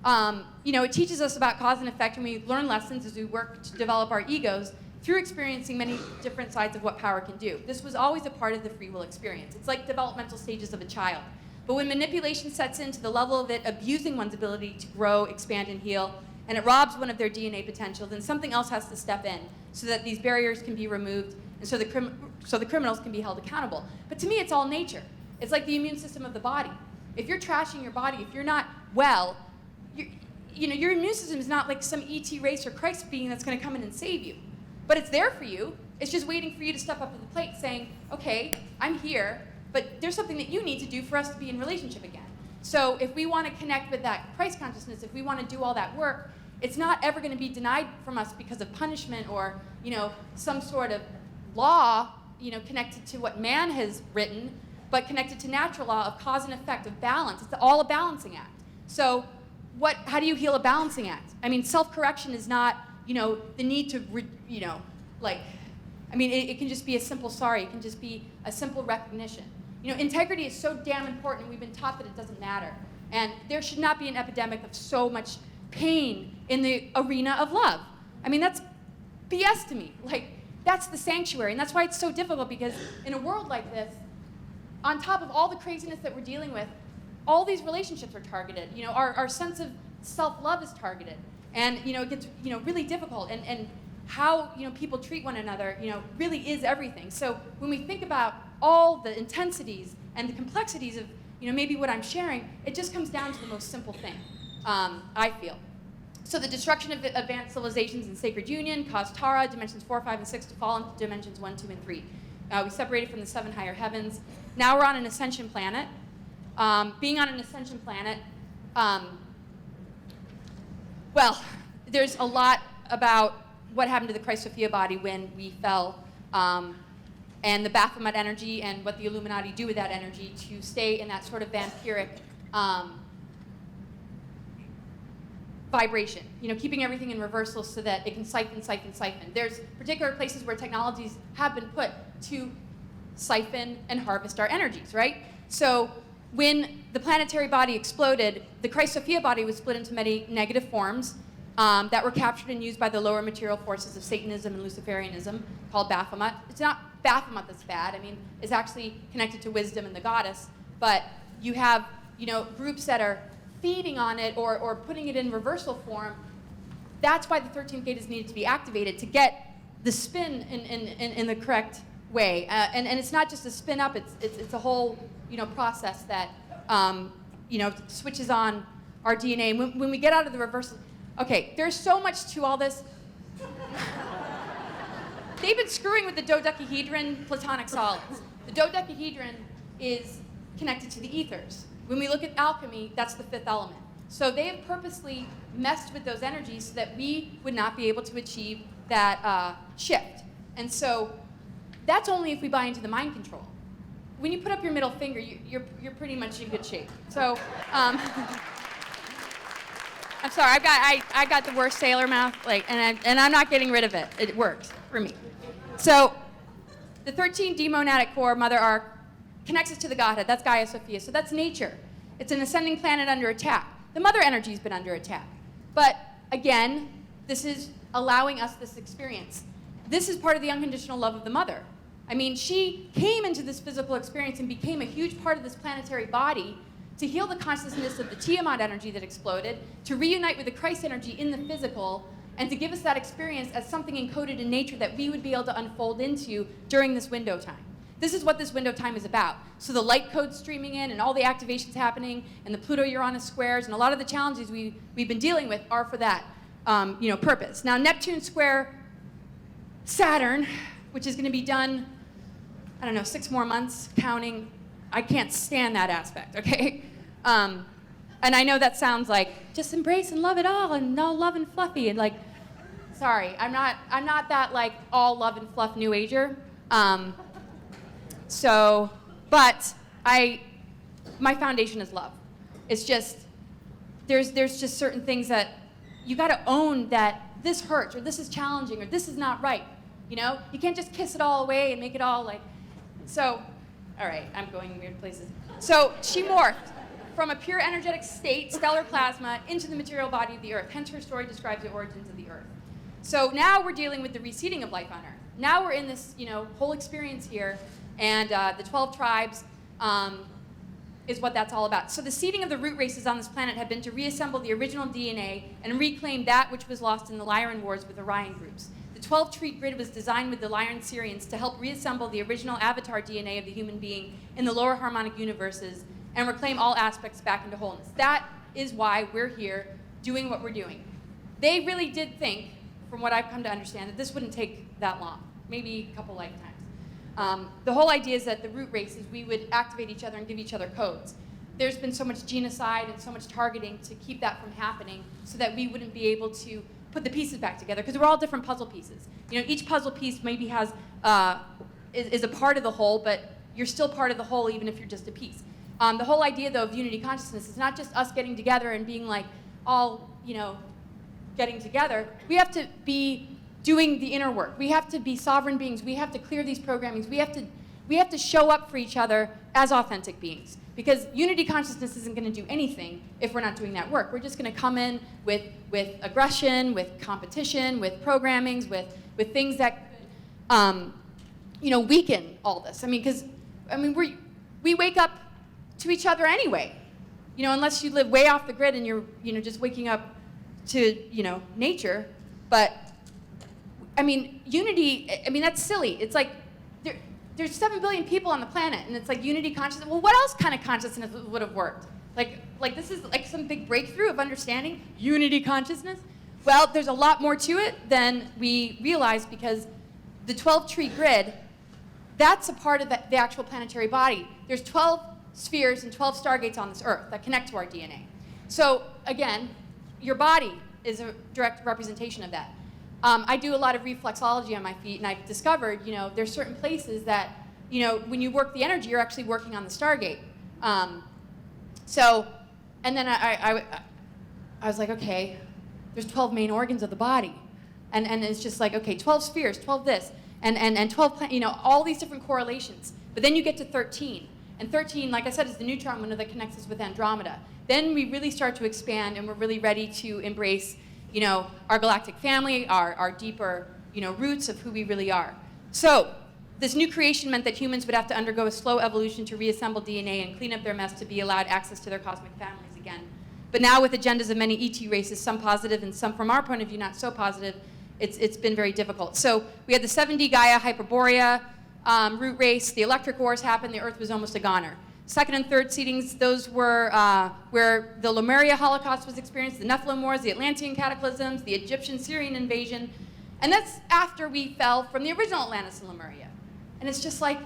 It teaches us about cause and effect, and we learn lessons as we work to develop our egos through experiencing many different sides of what power can do. This was always a part of the free will experience. It's like developmental stages of a child. But when manipulation sets in to the level of it abusing one's ability to grow, expand, and heal, and it robs one of their DNA potential, then something else has to step in so that these barriers can be removed and so the criminals can be held accountable. But to me, it's all nature. It's like the immune system of the body. If you're trashing your body, if you're not well, your immune system is not like some ET race or Christ being that's going to come in and save you. But it's there for you. It's just waiting for you to step up to the plate saying, okay, I'm here, but there's something that you need to do for us to be in relationship again. So if we want to connect with that Christ consciousness, if we want to do all that work, it's not ever going to be denied from us because of punishment or, some sort of law, connected to what man has written, but connected to natural law of cause and effect, of balance. It's all a balancing act. So how do you heal a balancing act? I mean, self-correction is not, the need to, it can just be a simple sorry. It can just be a simple recognition. Integrity is so damn important, and we've been taught that it doesn't matter. And there should not be an epidemic of so much pain in the arena of love. I mean, that's BS to me. That's the sanctuary. And that's why it's so difficult, because in a world like this, on top of all the craziness that we're dealing with, all these relationships are targeted. Our sense of self-love is targeted. And, it gets, really difficult. And how, people treat one another, really is everything. So when we think about all the intensities and the complexities of, maybe what I'm sharing, it just comes down to the most simple thing, I feel. So the destruction of advanced civilizations in sacred union caused Tara, dimensions 4, 5, and 6 to fall into dimensions 1, 2, and 3. We separated from the 7 higher heavens. Now we're on an ascension planet. Being on an ascension planet, there's a lot about what happened to the Christ Sophia body when we fell, and the Baphomet energy and what the Illuminati do with that energy to stay in that sort of vampiric vibration, keeping everything in reversal so that it can siphon. There's particular places where technologies have been put to siphon and harvest our energies, right? So when the planetary body exploded, the Christ Sophia body was split into many negative forms that were captured and used by the lower material forces of Satanism and Luciferianism, called Baphomet. It's not Baphomet that's bad. It's actually connected to wisdom and the goddess. But you have, groups that are feeding on it or putting it in reversal form. That's why the 13th gate is needed to be activated, to get the spin in the correct way. And it's not just a spin up, it's a whole process that switches on our DNA. And when we get out of the reversal, okay, there's so much to all this. They've been screwing with the dodecahedron platonic solids. The dodecahedron is connected to the ethers. When we look at alchemy, that's the fifth element. So they have purposely messed with those energies so that we would not be able to achieve that shift. And so that's only if we buy into the mind control. When you put up your middle finger, you're pretty much in good shape. So I'm sorry, I got the worst sailor mouth, and I'm not getting rid of it. It works for me. So the 13 demonadic core, Mother Ark, connects us to the Godhead. That's Gaia Sophia. So that's nature. It's an ascending planet under attack. The mother energy's been under attack. But again, this is allowing us this experience. This is part of the unconditional love of the mother. She came into this physical experience and became a huge part of this planetary body to heal the consciousness of the Tiamat energy that exploded, to reunite with the Christ energy in the physical, and to give us that experience as something encoded in nature that we would be able to unfold into during this window time. This is what this window time is about. So the light code's streaming in and all the activations happening and the Pluto-Uranus squares and a lot of the challenges we've been dealing with are for that purpose. Now Neptune square Saturn, which is going to be done, 6 more months, counting. I can't stand that aspect, okay? And I know that sounds like just embrace and love it all and all love and fluffy and sorry, I'm not that all love and fluff new ager. But my foundation is love. It's just, there's just certain things that you got to own, that this hurts or this is challenging or this is not right. You can't just kiss it all away and make it all so, all right, I'm going weird places. So she morphed from a pure energetic state, stellar plasma, into the material body of the Earth. Hence her story describes the origins of the Earth. So now we're dealing with the reseeding of life on Earth. Now we're in this, whole experience here, and the 12 tribes is what that's all about. So the seeding of the root races on this planet have been to reassemble the original DNA and reclaim that which was lost in the Lyran Wars with Orion groups. The 12-tree grid was designed with the Lyran Syrians to help reassemble the original avatar DNA of the human being in the lower harmonic universes and reclaim all aspects back into wholeness. That is why we're here doing what we're doing. They really did think, from what I've come to understand, that this wouldn't take that long, maybe a couple lifetimes. The whole idea is that the root races, we would activate each other and give each other codes. There's been so much genocide and so much targeting to keep that from happening so that we wouldn't be able to put the pieces back together, because we're all different puzzle pieces. Each puzzle piece maybe has is a part of the whole, but you're still part of the whole even if you're just a piece. The whole idea, though, of unity consciousness is not just us getting together and being all, getting together. We have to be doing the inner work. We have to be sovereign beings. We have to clear these programmings. We have to show up for each other as authentic beings. Because unity consciousness isn't going to do anything if we're not doing that work. We're just going to come in with aggression, with competition, with programmings, with things that weaken all this. Because we wake up to each other anyway. Unless you live way off the grid and you're just waking up to nature. But unity. That's silly. It's there's 7 billion people on the planet, and it's unity consciousness. Well, what else kind of consciousness would have worked? This is some big breakthrough of understanding unity consciousness. Well, there's a lot more to it than we realize, because the 12-tree grid, that's a part of the actual planetary body. There's 12 spheres and 12 stargates on this Earth that connect to our DNA. So again, your body is a direct representation of that. I do a lot of reflexology on my feet, and I've discovered, there's certain places that, when you work the energy, you're actually working on the stargate. So And then I was like, okay, there's 12 main organs of the body. And it's just like, okay, 12 spheres, 12 this, and 12, all these different correlations. But then you get to 13. And 13, like I said, is the neutron window that connects us with Andromeda. Then we really start to expand, and we're really ready to embrace, our galactic family, our deeper, roots of who we really are. So this new creation meant that humans would have to undergo a slow evolution to reassemble DNA and clean up their mess to be allowed access to their cosmic families again. But now with agendas of many ET races, some positive and some from our point of view not so positive, it's been very difficult. So we had the 7D Gaia Hyperborea root race, the electric wars happened, the Earth was almost a goner. Second and third seedings, those were where the Lemuria Holocaust was experienced, the Nephilim Wars, the Atlantean cataclysms, the Egyptian-Syrian invasion, and that's after we fell from the original Atlantis and Lemuria. And it's just like,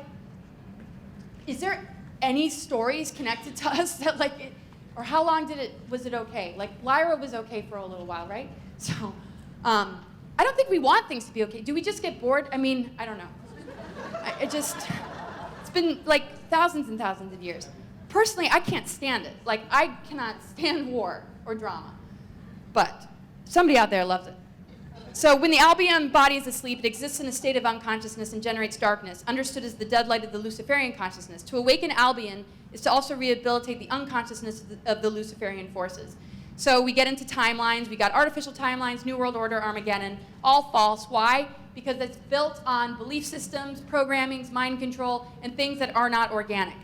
is there any stories connected to us that or how long was it okay? Like Lyra was okay for a little while, right? So I don't think we want things to be okay. Do we just get bored? I mean, I don't know. It's been like thousands and thousands of years. Personally, I can't stand it. Like, I cannot stand war or drama. But somebody out there loves it. So when the Albion body is asleep, it exists in a state of unconsciousness and generates darkness, understood as the dead light of the Luciferian consciousness. To awaken Albion is to also rehabilitate the unconsciousness of the Luciferian forces. So we get into timelines. We got artificial timelines, New World Order, Armageddon, all false. Why? Because it's built on belief systems, programmings, mind control, and things that are not organic.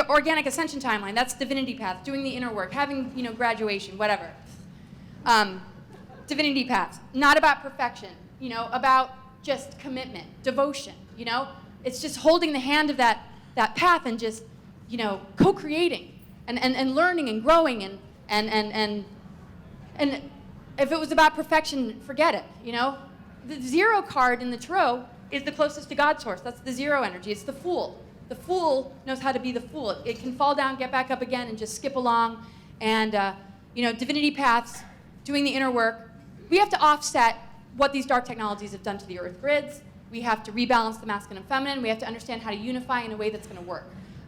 Organic ascension timeline, that's divinity path, doing the inner work, having graduation, whatever. Divinity paths, not about perfection, about just commitment, devotion, It's just holding the hand of that path and just, co-creating and learning and growing and if it was about perfection, forget it, The 0 card in the tarot is the closest to God's source. That's the 0 energy. It's the Fool. The Fool knows how to be the Fool. It can fall down, get back up again, and just skip along. And, divinity paths, doing the inner work. We have to offset what these dark technologies have done to the Earth grids. We have to rebalance the masculine and feminine. We have to understand how to unify in a way that's going to work.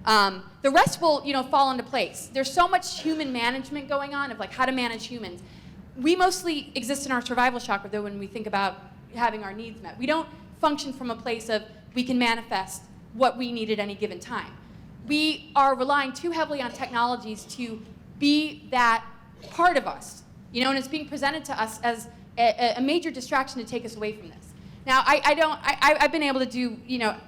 The rest will, fall into place. There's so much human management going on of how to manage humans. We mostly exist in our survival chakra, though, when we think about having our needs met. We don't function from a place of we can manifest what we need at any given time. We are relying too heavily on technologies to be that part of us, and it's being presented to us as a major distraction to take us away from this. Now, I've been able to do,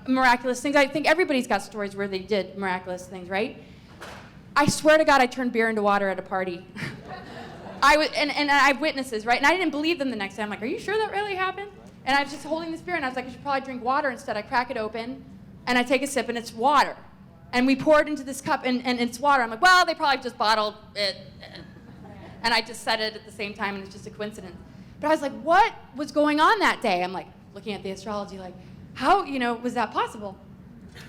miraculous things. I think everybody's got stories where they did miraculous things, right? I swear to God, I turned beer into water at a party. And I have witnesses, right? And I didn't believe them the next day. I'm like, are you sure that really happened? And I was just holding this beer, and I was like, I should probably drink water instead. I crack it open, and I take a sip, and it's water. And we pour it into this cup, and it's water. I'm like, well, they probably just bottled it. And I just said it at the same time, and it's just a coincidence. But I was like, what was going on that day? I'm like, looking at the astrology, like, how, was that possible?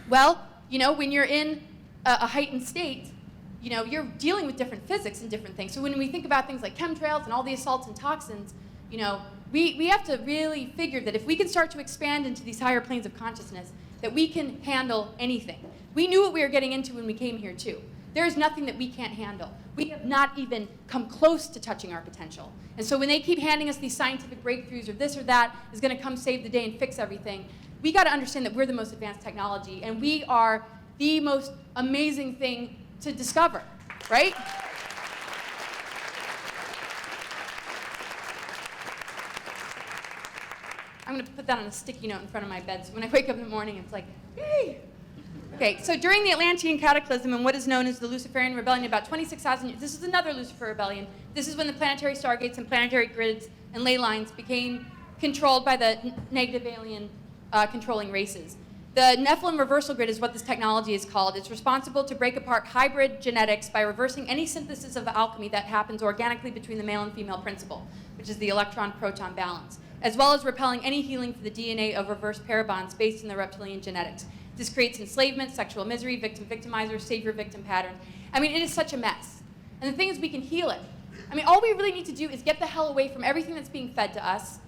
Well, when you're in a heightened state, you're dealing with different physics and different things. So when we think about things like chemtrails and all the assaults and toxins, we have to really figure that if we can start to expand into these higher planes of consciousness, that we can handle anything. We knew what we were getting into when we came here, too. There is nothing that we can't handle. We have not even come close to touching our potential. And so when they keep handing us these scientific breakthroughs or this or that is going to come save the day and fix everything, we got to understand that we're the most advanced technology, and we are the most amazing thing to discover, right? I'm going to put that on a sticky note in front of my bed, so when I wake up in the morning, it's like, yay! Okay, so during the Atlantean cataclysm and what is known as the Luciferian rebellion, about 26,000 years, this is another Lucifer rebellion. This is when the planetary stargates and planetary grids and ley lines became controlled by the negative alien controlling races. The Nephilim reversal grid is what this technology is called. It's responsible to break apart hybrid genetics by reversing any synthesis of alchemy that happens organically between the male and female principle, which is the electron-proton balance, as well as repelling any healing for the DNA of reverse pair bonds based in the reptilian genetics. This creates enslavement, sexual misery, victim-victimizer, savior-victim patterns. I mean, it is such a mess. And the thing is, we can heal it. I mean, all we really need to do is get the hell away from everything that's being fed to us.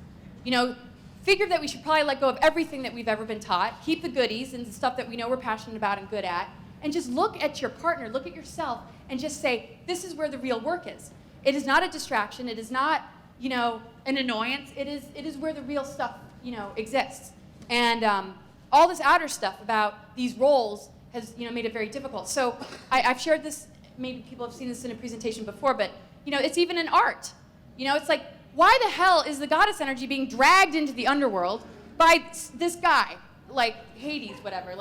Figure that we should probably let go of everything that we've ever been taught, keep the goodies and the stuff that we know we're passionate about and good at, and just look at your partner, look at yourself and just say, this is where the real work is. It is not a distraction. It is not, an annoyance. It is where the real stuff, exists. And all this outer stuff about these roles has, made it very difficult. So I've shared this, maybe people have seen this in a presentation before, but, it's even in art. It's like, why the hell is the goddess energy being dragged into the underworld by this guy, like Hades, whatever?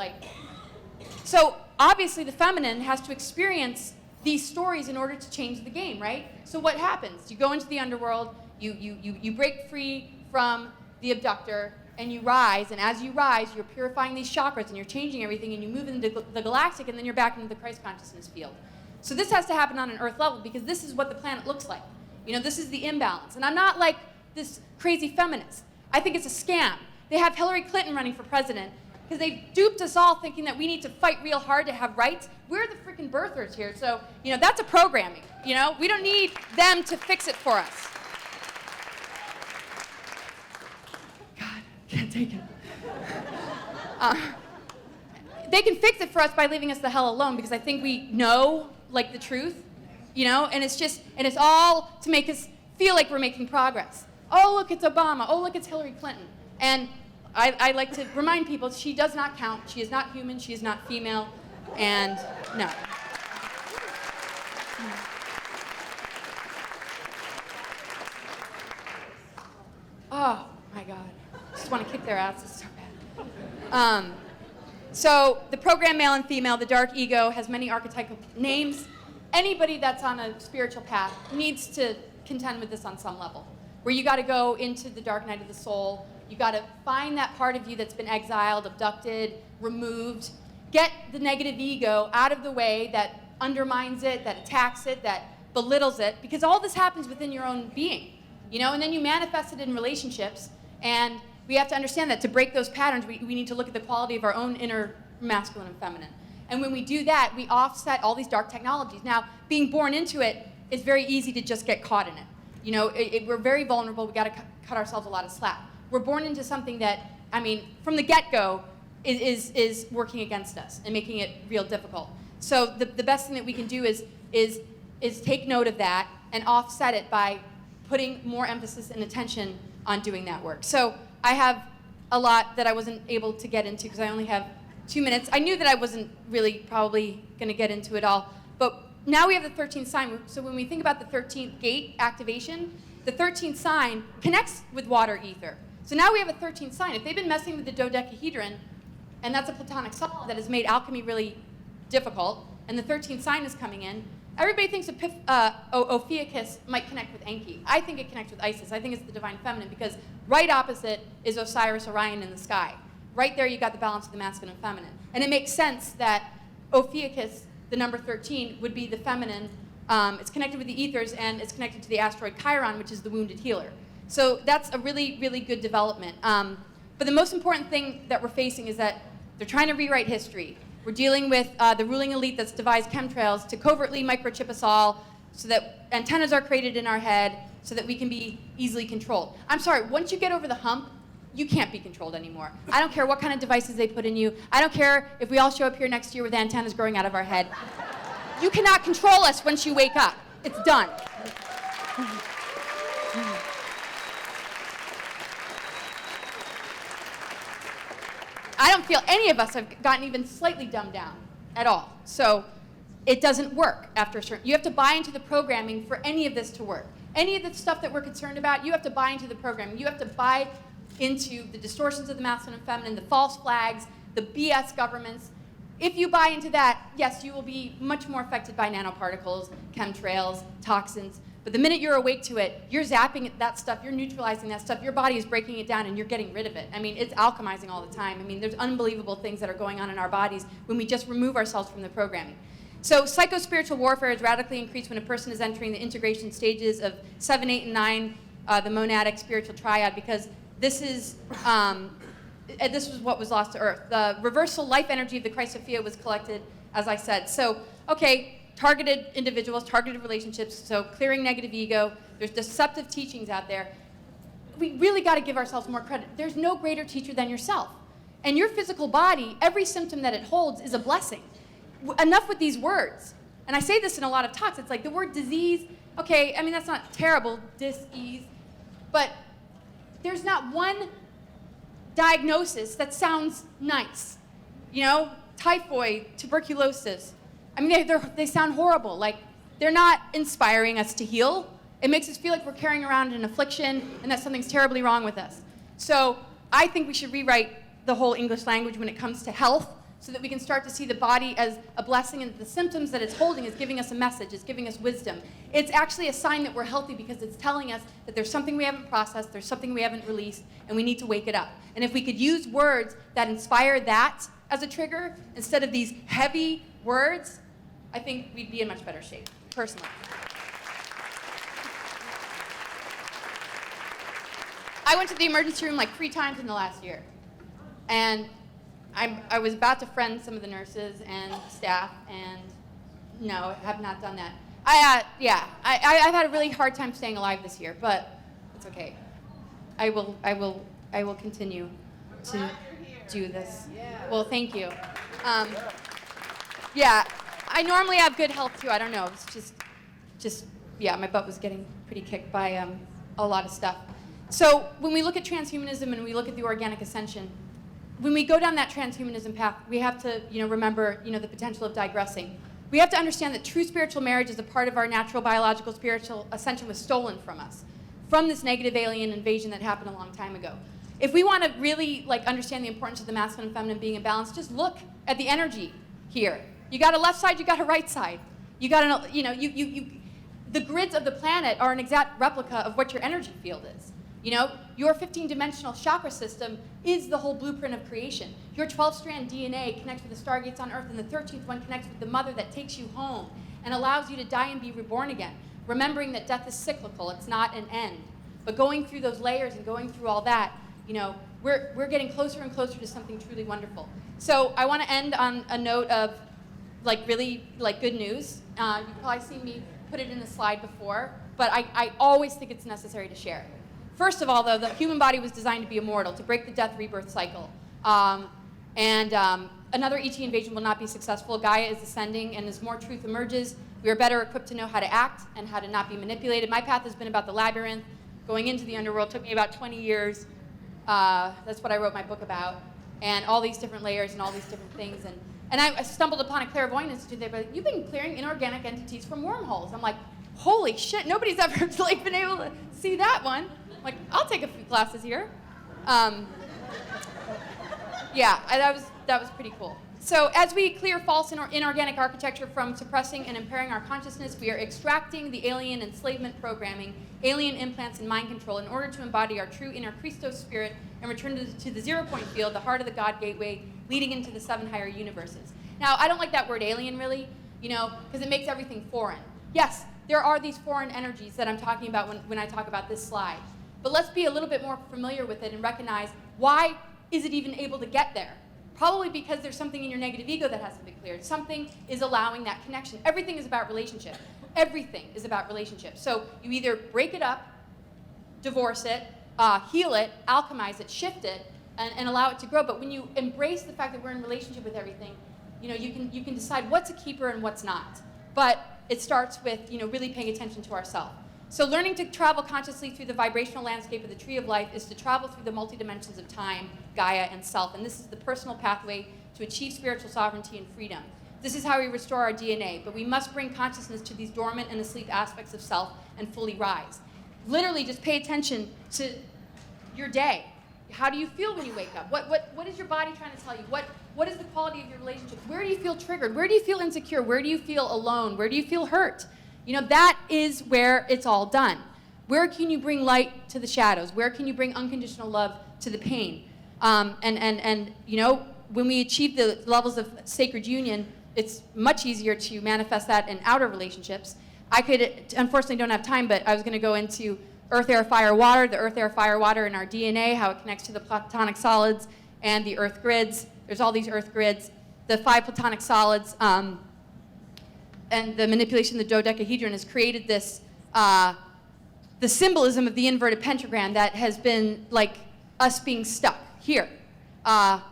So obviously the feminine has to experience these stories in order to change the game, right? So what happens? You go into the underworld, you break free from the abductor, and you rise, and as you rise, you're purifying these chakras, and you're changing everything, and you move into the galactic, and then you're back into the Christ consciousness field. So this has to happen on an Earth level, because this is what the planet looks like. This is the imbalance. And I'm not like this crazy feminist. I think it's a scam. They have Hillary Clinton running for president, because they've duped us all thinking that we need to fight real hard to have rights. We're the freaking birthers here, so, that's a programming, We don't need them to fix it for us. God, can't take it. They can fix it for us by leaving us the hell alone, because I think we know, the truth, and it's all to make us feel like we're making progress. Oh, look, it's Obama. Oh, look, it's Hillary Clinton. And I like to remind people, she does not count. She is not human. She is not female. And no. Oh, my God. I just want to kick their asses so bad. So the program male and female, the dark ego, has many archetypal names. Anybody that's on a spiritual path needs to contend with this on some level, where you got to go into the dark night of the soul. You got to find that part of you that's been exiled, abducted, removed. Get the negative ego out of the way that undermines it, that attacks it, that belittles it, because all this happens within your own being, and then you manifest it in relationships, and we have to understand that to break those patterns, we need to look at the quality of our own inner masculine and feminine. And when we do that, we offset all these dark technologies. Now, being born into it is very easy to just get caught in it. We're very vulnerable. We got to cut ourselves a lot of slack. We're born into something that, from the get-go, is working against us and making it real difficult. So the best thing that we can do is take note of that and offset it by putting more emphasis and attention on doing that work. So I have a lot that I wasn't able to get into because I only have 2 minutes. I knew that I wasn't really probably going to get into it all, but now we have the 13th sign. So when we think about the 13th gate activation, the 13th sign connects with water ether. So now we have a 13th sign. If they've been messing with the dodecahedron, and that's a platonic solid that has made alchemy really difficult, and the 13th sign is coming in, everybody thinks Ophiuchus might connect with Enki. I think it connects with Isis. I think it's the divine feminine, because right opposite is Osiris, Orion in the sky. Right there you got the balance of the masculine and feminine. And it makes sense that Ophiuchus, the number 13, would be the feminine. It's connected with the ethers, and it's connected to the asteroid Chiron, which is the wounded healer. So that's a really, really good development. But the most important thing that we're facing is that they're trying to rewrite history. We're dealing with the ruling elite that's devised chemtrails to covertly microchip us all so that antennas are created in our head so that we can be easily controlled. I'm sorry, once you get over the hump, you can't be controlled anymore. I don't care what kind of devices they put in you. I don't care if we all show up here next year with antennas growing out of our head. You cannot control us once you wake up. It's done. I don't feel any of us have gotten even slightly dumbed down at all. So it doesn't work after a certain. You have to buy into the programming for any of this to work. Any of the stuff that we're concerned about, you have to buy into the programming. You have to buy into the distortions of the masculine and feminine, the false flags, the BS governments. If you buy into that, yes, you will be much more affected by nanoparticles, chemtrails, toxins. But the minute you're awake to it, you're zapping that stuff, you're neutralizing that stuff, your body is breaking it down and you're getting rid of it. It's alchemizing all the time. There's unbelievable things that are going on in our bodies when we just remove ourselves from the programming. So psycho-spiritual warfare is radically increased when a person is entering the integration stages of 7, 8, and 9, the monadic spiritual triad, because this was what was lost to Earth. The reversal life energy of the Christ Sophia was collected, as I said. So, okay, targeted individuals, targeted relationships, so clearing negative ego. There's deceptive teachings out there. We really got to give ourselves more credit. There's no greater teacher than yourself. And your physical body, every symptom that it holds is a blessing. Enough with these words. And I say this in a lot of talks. It's like the word disease, okay, I mean, that's not terrible, dis-ease, but there's not one diagnosis that sounds nice. You know, typhoid, tuberculosis. I mean, they sound horrible. Like, they're not inspiring us to heal. It makes us feel like we're carrying around an affliction and that something's terribly wrong with us. So I think we should rewrite the whole English language when it comes to health so that we can start to see the body as a blessing and the symptoms that it's holding is giving us a message, it's giving us wisdom. It's actually a sign that we're healthy because it's telling us that there's something we haven't processed, there's something we haven't released, and we need to wake it up. And if we could use words that inspire that as a trigger instead of these heavy words, I think we'd be in much better shape, personally. I went to the emergency room like 3 times in the last year. And I was about to friend some of the nurses and staff, and no, have not done that. I've had a really hard time staying alive this year, but it's okay. I will continue to do this. Well, thank you. Yeah, I normally have good health too. I don't know. It's just yeah, my butt was getting pretty kicked by a lot of stuff. So when we look at transhumanism and we look at the organic ascension, when we go down that transhumanism path, we have to, remember, the potential of digressing. We have to understand that true spiritual marriage is a part of our natural biological spiritual ascension was stolen from us, from this negative alien invasion that happened a long time ago. If we want to really understand the importance of the masculine and feminine being in balance, just look at the energy here. You got a left side, you got a right side. You got the grids of the planet are an exact replica of what your energy field is. Your 15-dimensional chakra system is the whole blueprint of creation. Your 12-strand DNA connects with the stargates on Earth, and the 13th one connects with the mother that takes you home and allows you to die and be reborn again, remembering that death is cyclical. It's not an end. But going through those layers and going through all that, we're getting closer and closer to something truly wonderful. So I want to end on a note of really good news. You've probably seen me put it in a slide before, but I always think it's necessary to share it. First of all, though, the human body was designed to be immortal, to break the death-rebirth cycle. Another ET invasion will not be successful. Gaia is ascending, and as more truth emerges, we are better equipped to know how to act and how to not be manipulated. My path has been about the labyrinth. Going into the underworld took me about 20 years. That's what I wrote my book about. And all these different layers and all these different things. And I stumbled upon a clairvoyant institute there, but you've been clearing inorganic entities from wormholes. I'm like, holy shit, nobody's ever been able to see that one. Like, I'll take a few classes here. That was pretty cool. So as we clear false and inorganic architecture from suppressing and impairing our consciousness, we are extracting the alien enslavement programming, alien implants, and mind control in order to embody our true inner Christos spirit and return to the zero-point field, the heart of the God gateway, leading into the 7 higher universes. Now, I don't like that word alien, really, because it makes everything foreign. Yes, there are these foreign energies that I'm talking about when I talk about this slide. But let's be a little bit more familiar with it and recognize, why is it even able to get there? Probably because there's something in your negative ego that hasn't been cleared. Something is allowing that connection. Everything is about relationship. Everything is about relationship. So you either break it up, divorce it, heal it, alchemize it, shift it, and allow it to grow. But when you embrace the fact that we're in relationship with everything, you can decide what's a keeper and what's not. But it starts with really paying attention to ourselves. So learning to travel consciously through the vibrational landscape of the tree of life is to travel through the multi-dimensions of time, Gaia, and self. And this is the personal pathway to achieve spiritual sovereignty and freedom. This is how we restore our DNA, but we must bring consciousness to these dormant and asleep aspects of self and fully rise. Literally just pay attention to your day. How do you feel when you wake up? What is your body trying to tell you? What is the quality of your relationship? Where do you feel triggered? Where do you feel insecure? Where do you feel alone? Where do you feel hurt? That is where it's all done. Where can you bring light to the shadows? Where can you bring unconditional love to the pain? When we achieve the levels of sacred union, it's much easier to manifest that in outer relationships. I could, unfortunately don't have time, but I was going to go into earth, air, fire, water, the earth, air, fire, water in our DNA, how it connects to the platonic solids and the earth grids. There's all these earth grids. The 5 platonic solids, and the manipulation of the dodecahedron has created this, the symbolism of the inverted pentagram that has been like us being stuck here. And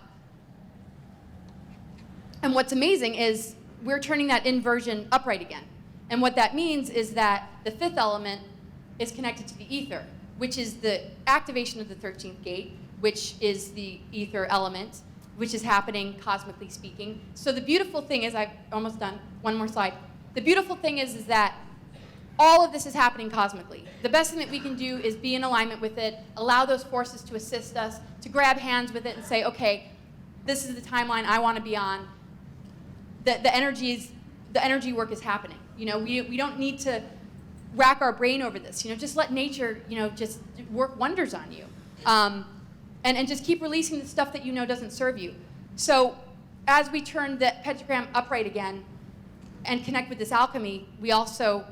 what's amazing is we're turning that inversion upright again. And what that means is that the fifth element is connected to the ether, which is the activation of the 13th gate, which is the ether element, which is happening cosmically speaking. So the beautiful thing is, I've almost done, one more slide. The beautiful thing is that all of this is happening cosmically. The best thing that we can do is be in alignment with it, allow those forces to assist us, to grab hands with it and say, okay, this is the timeline I want to be on. The energy work is happening. You know, we don't need to rack our brain over this. You know, just let nature, you know, just work wonders on you. And just keep releasing the stuff that you know doesn't serve you. So as we turn the pentagram upright again and connect with this alchemy, we also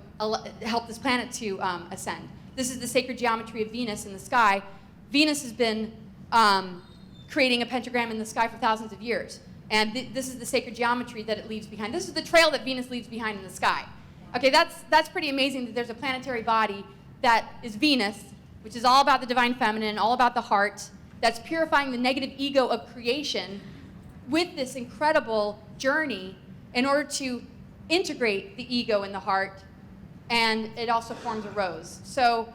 help this planet to ascend. This is the sacred geometry of Venus in the sky. Venus has been creating a pentagram in the sky for thousands of years. And this is the sacred geometry that it leaves behind. This is the trail that Venus leaves behind in the sky. Okay, that's pretty amazing that there's a planetary body that is Venus, which is all about the divine feminine, all about the heart, that's purifying the negative ego of creation with this incredible journey in order to integrate the ego in the heart, and it also forms a rose. So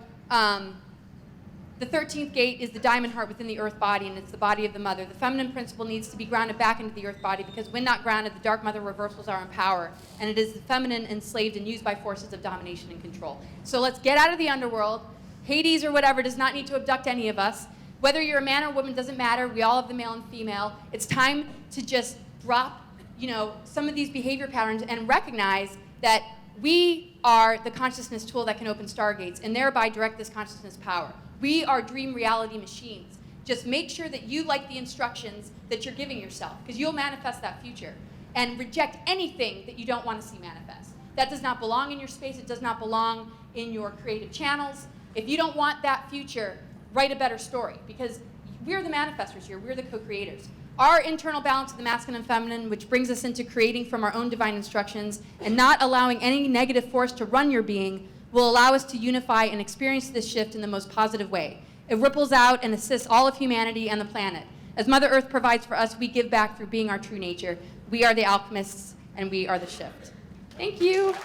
the 13th gate is the diamond heart within the earth body, and it's the body of the mother. The feminine principle needs to be grounded back into the earth body because when not grounded, the dark mother reversals are in power, and it is the feminine enslaved and used by forces of domination and control. So let's get out of the underworld. Hades or whatever does not need to abduct any of us. Whether you're a man or a woman doesn't matter. We all have the male and female. It's time to just drop, you know, some of these behavior patterns and recognize that we are the consciousness tool that can open stargates and thereby direct this consciousness power. We are dream reality machines. Just make sure that you like the instructions that you're giving yourself, because you'll manifest that future. And reject anything that you don't want to see manifest. That does not belong in your space. It does not belong in your creative channels. If you don't want that future, write a better story, because we're the manifestors here. We're the co-creators. Our internal balance of the masculine and feminine, which brings us into creating from our own divine instructions and not allowing any negative force to run your being, will allow us to unify and experience this shift in the most positive way. It ripples out and assists all of humanity and the planet. As Mother Earth provides for us, we give back through being our true nature. We are the alchemists, and we are the shift. Thank you.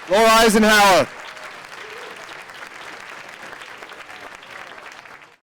Laura Eisenhower.